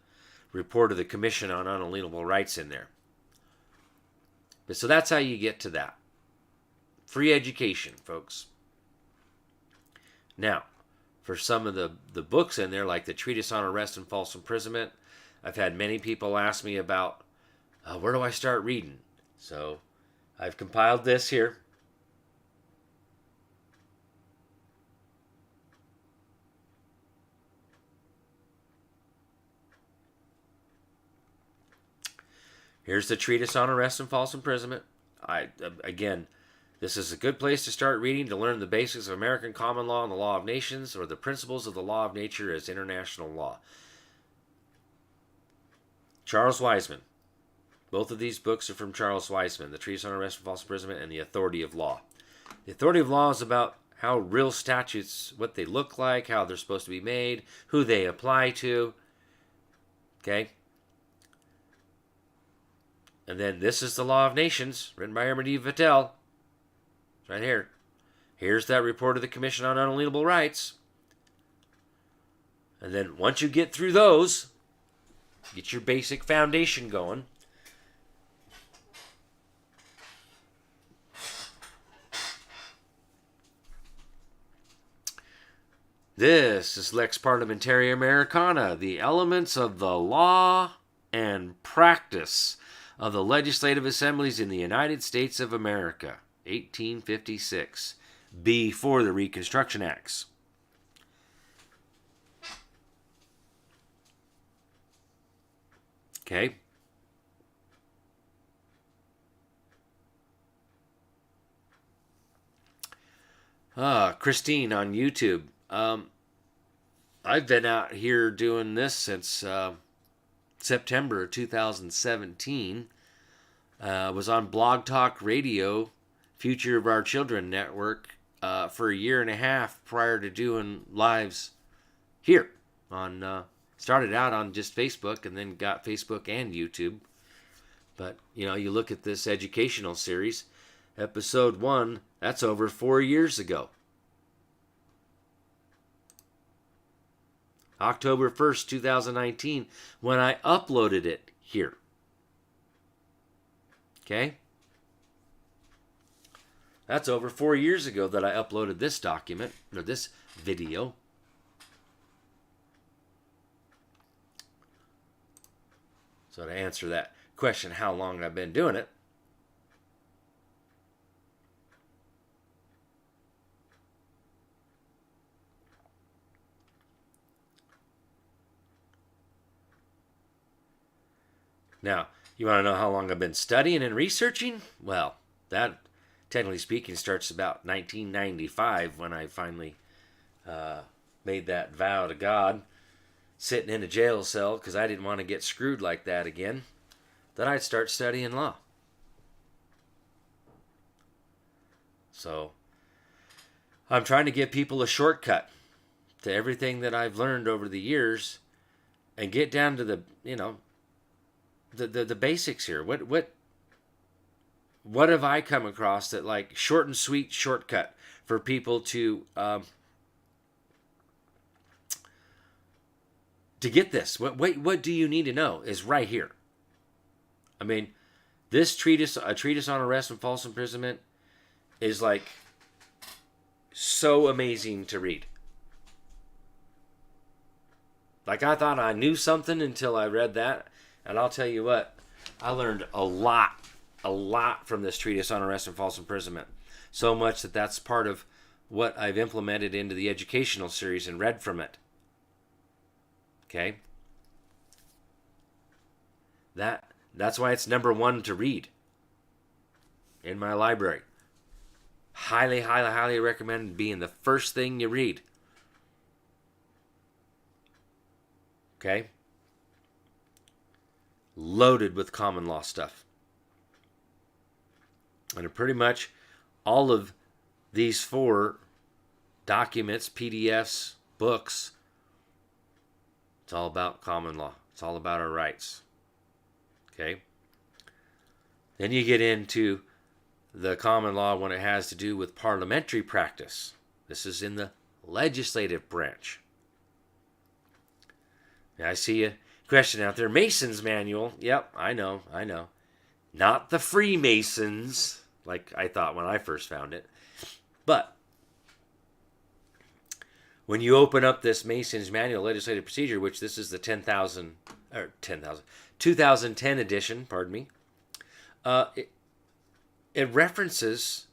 report of the Commission on Unalienable Rights in there. But so that's how you get to that. Free education, folks. Now, for some of the books in there, like the Treatise on Arrest and False Imprisonment, I've had many people ask me about, where do I start reading? So I've compiled this here. Here's the Treatise on Arrest and False Imprisonment. Again, this is a good place to start reading to learn the basics of American common law and the law of nations, or the principles of the law of nature as international law. Charles Wiseman. Both of these books are from Charles Wiseman, the Treatise on Arrest and False Imprisonment and the Authority of Law. The Authority of Law is about how real statutes, what they look like, how they're supposed to be made, who they apply to. Okay? And then this is the Law of Nations, written by Herman D. Vattel. It's right here. Here's that report of the Commission on Unalienable Rights. And then once you get through those, get your basic foundation going. This is Lex Parliamentaria Americana, the elements of the law and practice of the legislative assemblies in the United States of America, 1856, before the Reconstruction Acts. Okay. Christine on YouTube. I've been out here doing this since September 2017. Was on Blog Talk Radio, Future of Our Children Network, for a year and a half prior to doing lives here. Started out on just Facebook and then got Facebook and YouTube. But, you look at this educational series, episode 1, that's over 4 years ago. October 1st, 2019, when I uploaded it here. Okay? That's over 4 years ago that I uploaded this document, or this video. So to answer that question, how long I've been doing it, now, you want to know how long I've been studying and researching? Well, that, technically speaking, starts about 1995 when I finally made that vow to God, sitting in a jail cell because I didn't want to get screwed like that again, that I'd start studying law. So, I'm trying to give people a shortcut to everything that I've learned over the years and get down to the, the basics here. What have I come across that, like, short and sweet shortcut for people to get this? What do you need to know is right here. I mean, this treatise, a treatise on arrest and false imprisonment, is like so amazing to read. Like, I thought I knew something until I read that. And I'll tell you what, I learned a lot from this treatise on arrest and false imprisonment. So much that that's part of what I've implemented into the educational series and read from it. Okay? That's why it's number 1 to read in my library. Highly, highly, highly recommend being the first thing you read. Okay? Loaded with common law stuff. And pretty much all of these 4 documents, PDFs, books, it's all about common law. It's all about our rights. Okay? Then you get into the common law when it has to do with parliamentary practice. This is in the legislative branch. Now, I see a question out there. Mason's Manual. Yep, I know. Not the Freemasons, like I thought when I first found it. But when you open up this Mason's Manual Legislative Procedure, which this is the 2010 edition, pardon me, it references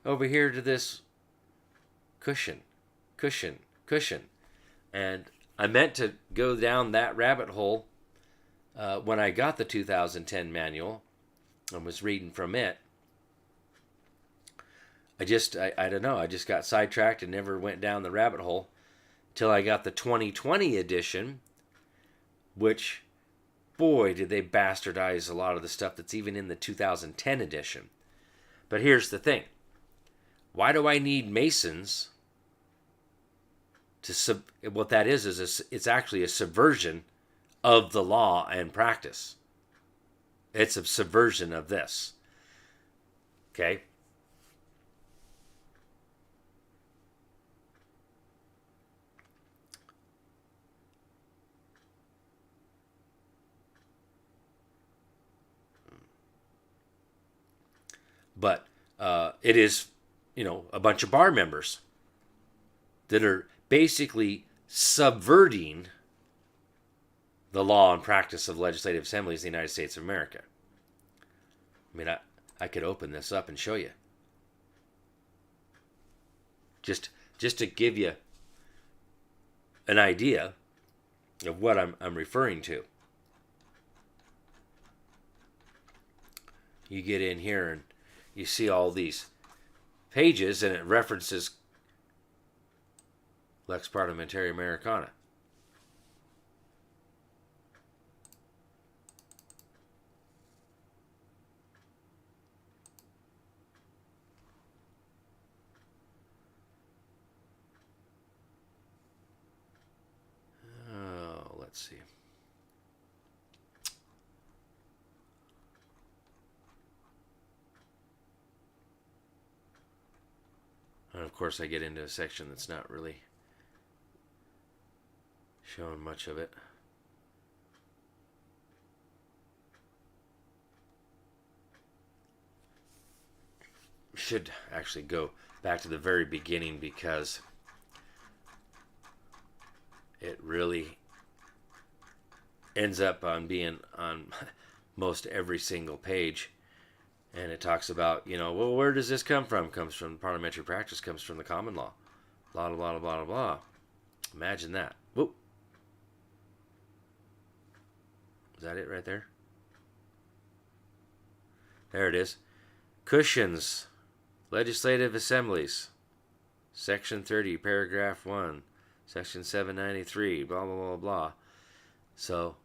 over here to this cushion. And I meant to go down that rabbit hole when I got the 2010 manual and was reading from it. I don't know, I just got sidetracked and never went down the rabbit hole till I got the 2020 edition, which, boy, did they bastardize a lot of the stuff that's even in the 2010 edition. But here's the thing. Why do I need Masons to what that is it's actually a subversion of the law and practice. It's a subversion of this. Okay? But it is, a bunch of bar members that are basically subverting the law and practice of legislative assemblies in the United States of America. I mean, I could open this up and show you. Just to give you an idea of what I'm referring to. You get in here and you see all these pages, and it references Lex Parliamentaria Americana. Oh, let's see. And of course, I get into a section that's not really showing much of it. Should actually go back to the very beginning because it really ends up on being on most every single page. And it talks about, well, where does this come from? Comes from parliamentary practice, comes from the common law. Blah, blah, blah, blah, blah. Imagine that. Whoop. Is that it right there? There it is. Cushions. Legislative assemblies. Section 30, paragraph 1. Section 793, blah, blah, blah, blah. So,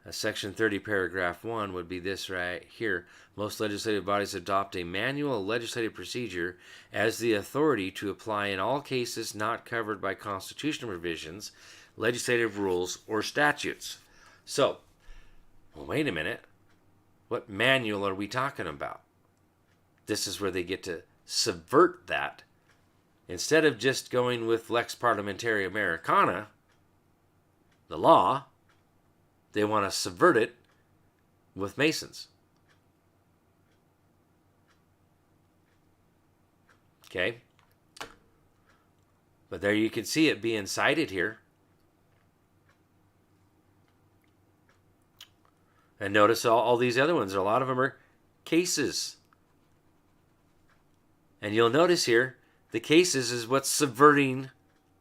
Section 30, paragraph 1 would be this right here. Most legislative bodies adopt a manual legislative procedure as the authority to apply in all cases not covered by constitutional provisions, legislative rules, or statutes. So, well, wait a minute. What manual are we talking about? This is where they get to subvert that. Instead of just going with Lex Parliamentaria Americana, the law, they want to subvert it with Masons. Okay? But there you can see it being cited here. And notice all these other ones, a lot of them are cases. And you'll notice here, the cases is what's subverting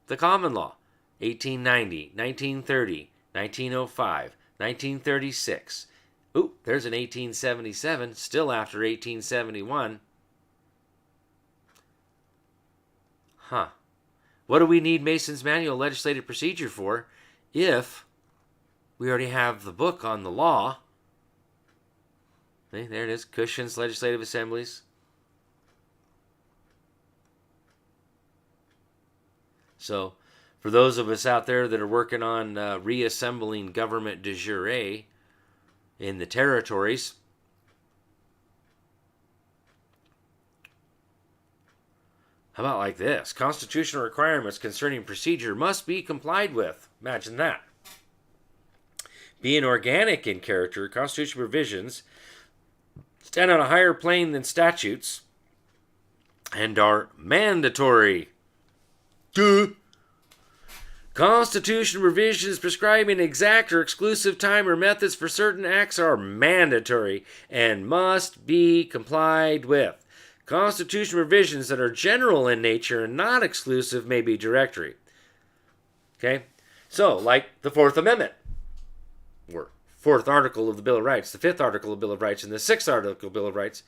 the common law. 1890, 1930, 1905, 1936. Ooh, there's an 1877, still after 1871. Huh. What do we need Mason's Manual Legislative Procedure for if we already have the book on the law? See, there it is, Cushions, Legislative Assemblies. So, for those of us out there that are working on reassembling government de jure in the territories, How about like this? Constitutional requirements concerning procedure must be complied with. Imagine that. Being organic in character, constitutional provisions stand on a higher plane than statutes and are mandatory. Duh. Constitutional provisions prescribing exact or exclusive time or methods for certain acts are mandatory and must be complied with. Constitutional provisions that are general in nature and not exclusive may be directory. Okay? So, like the Fourth Amendment, or Fourth Article of the Bill of Rights, the Fifth Article of the Bill of Rights, and the Sixth Article of the Bill of Rights,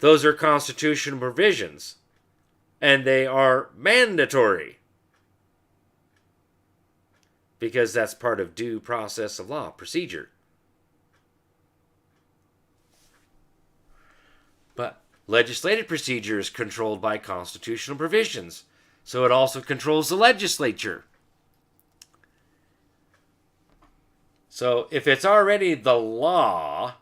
those are constitutional provisions, and they are mandatory, because that's part of due process of law, procedure. But legislative procedure is controlled by constitutional provisions, so it also controls the legislature. So if it's already the law,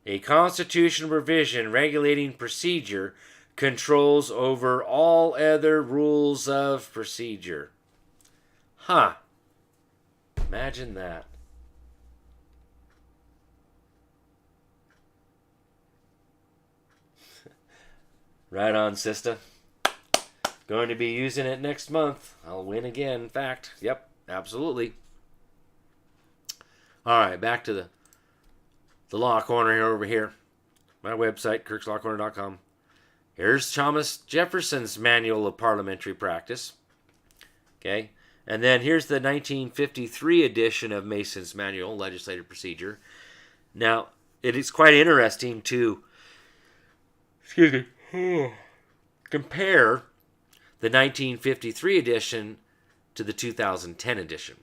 a constitutional provision regulating procedure controls over all other rules of procedure. Huh. Imagine that. Right on, sister. Going to be using it next month. I'll win again. In fact, yep, absolutely. All right, back to the law corner here over here. My website, kirkslawcorner.com. Here's Thomas Jefferson's Manual of Parliamentary Practice. Okay, and then here's the 1953 edition of Mason's Manual, Legislative Procedure. Now, it is quite interesting to compare the 1953 edition to the 2010 edition.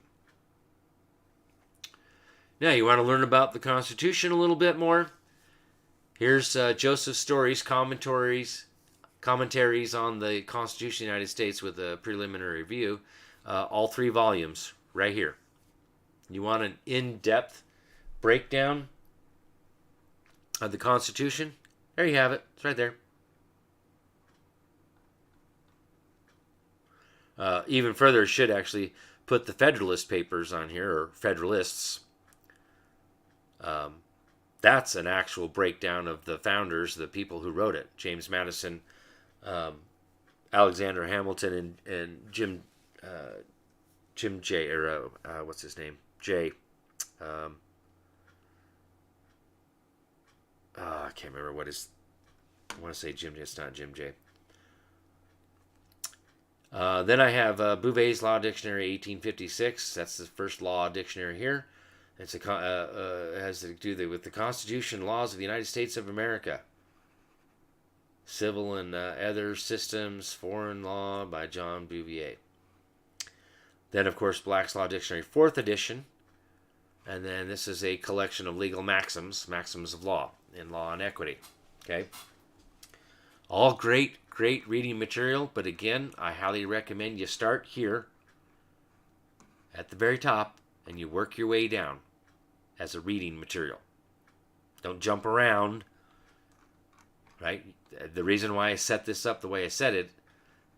Now, you want to learn about the Constitution a little bit more? Here's Joseph Story's commentaries on the Constitution of the United States with a preliminary review. All 3 volumes right here. You want an in-depth breakdown of the Constitution? There you have it. It's right there. Even further, should actually put the Federalist Papers on here, or Federalists. That's an actual breakdown of the founders, the people who wrote it. James Madison, Alexander Hamilton, and Jim Jay, or what's his name? Jay. I can't remember what his... I want to say Jim Jay. It's not Jim Jay. Then I have Bouvet's Law Dictionary, 1856. That's the first law dictionary here. It has to do with the Constitution and laws of the United States of America. Civil and Other Systems, Foreign Law by John Bouvier. Then, of course, Black's Law Dictionary, 4th edition. And then this is a collection of legal maxims of law, in law and equity. Okay? All great reading material, but again, I highly recommend you start here at the very top and you work your way down as a reading material. Don't jump around, right? The reason why I set this up the way I set it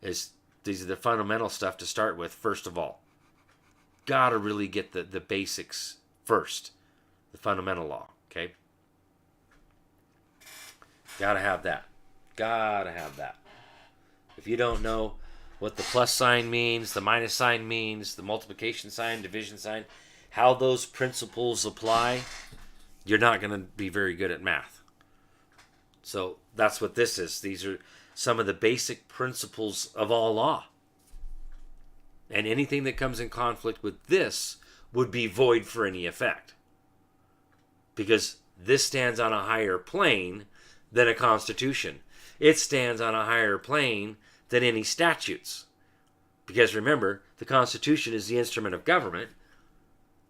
is these are the fundamental stuff to start with first of all. Gotta really get the basics first. The fundamental law, okay? Gotta have that. Gotta have that. If you don't know what the plus sign means, the minus sign means, the multiplication sign, division sign, how those principles apply, you're not going to be very good at math. So that's what this is. These are some of the basic principles of all law. And anything that comes in conflict with this would be void for any effect. Because this stands on a higher plane than a constitution. It stands on a higher plane than any statutes. Because remember, the Constitution is the instrument of government.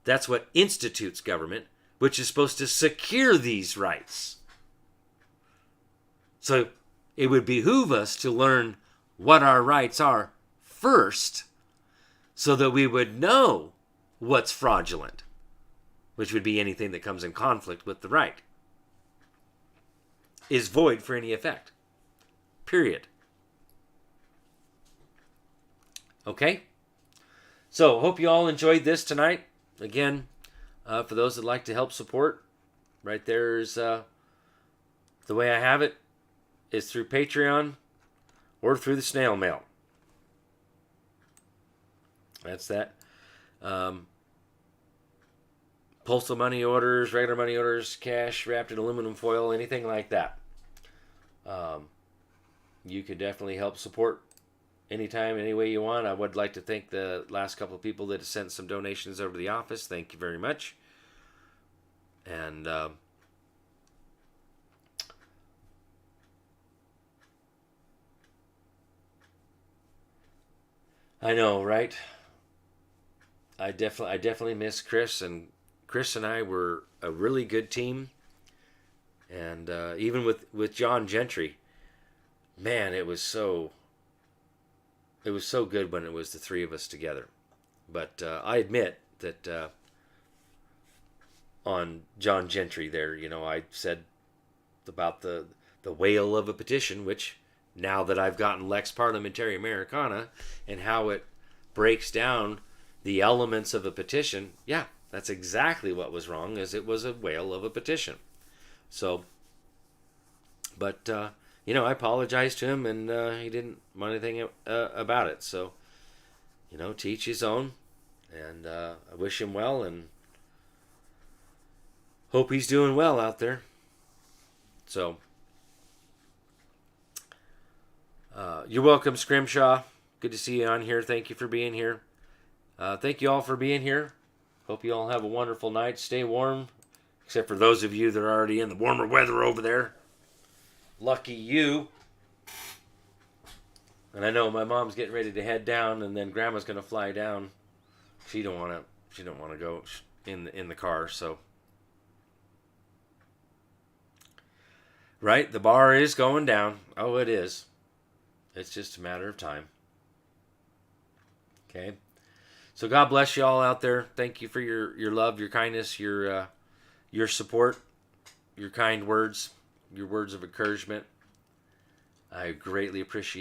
That's what institutes government, which is supposed to secure these rights. So it would behoove us to learn what our rights are first, so that we would know what's fraudulent, which would be anything that comes in conflict with the right, is void for any effect. Period. Okay? So, hope you all enjoyed this tonight. Again, for those that like to help support, right there's the way I have it is through Patreon or through the snail mail. That's that. Postal money orders, regular money orders, cash wrapped in aluminum foil, anything like that. You can definitely help support anytime, any way you want. I would like to thank the last couple of people that have sent some donations over to the office. Thank you very much. And I know, right? I definitely miss Chris, and Chris and I were a really good team. And even with John Gentry, man, it was so good when it was the three of us together. But I admit that on John Gentry there, I said about the whale of a petition, which now that I've gotten Lex Parliamentary Americana and how it breaks down the elements of a petition, yeah, that's exactly what was wrong, as it was a whale of a petition. So, but, I apologized to him, and he didn't want anything about it. So, to each his own, and I wish him well, and hope he's doing well out there. So, you're welcome, Scrimshaw. Good to see you on here. Thank you for being here. Thank you all for being here. Hope you all have a wonderful night. Stay warm, except for those of you that are already in the warmer weather over there. Lucky you. And I know my mom's getting ready to head down, and then Grandma's going to fly down. She don't want to go in the car, so. Right, the bar is going down. Oh, it is. It's just a matter of time. Okay. So God bless you all out there. Thank you for your love, your kindness, your support, your kind words, your words of encouragement. I greatly appreciate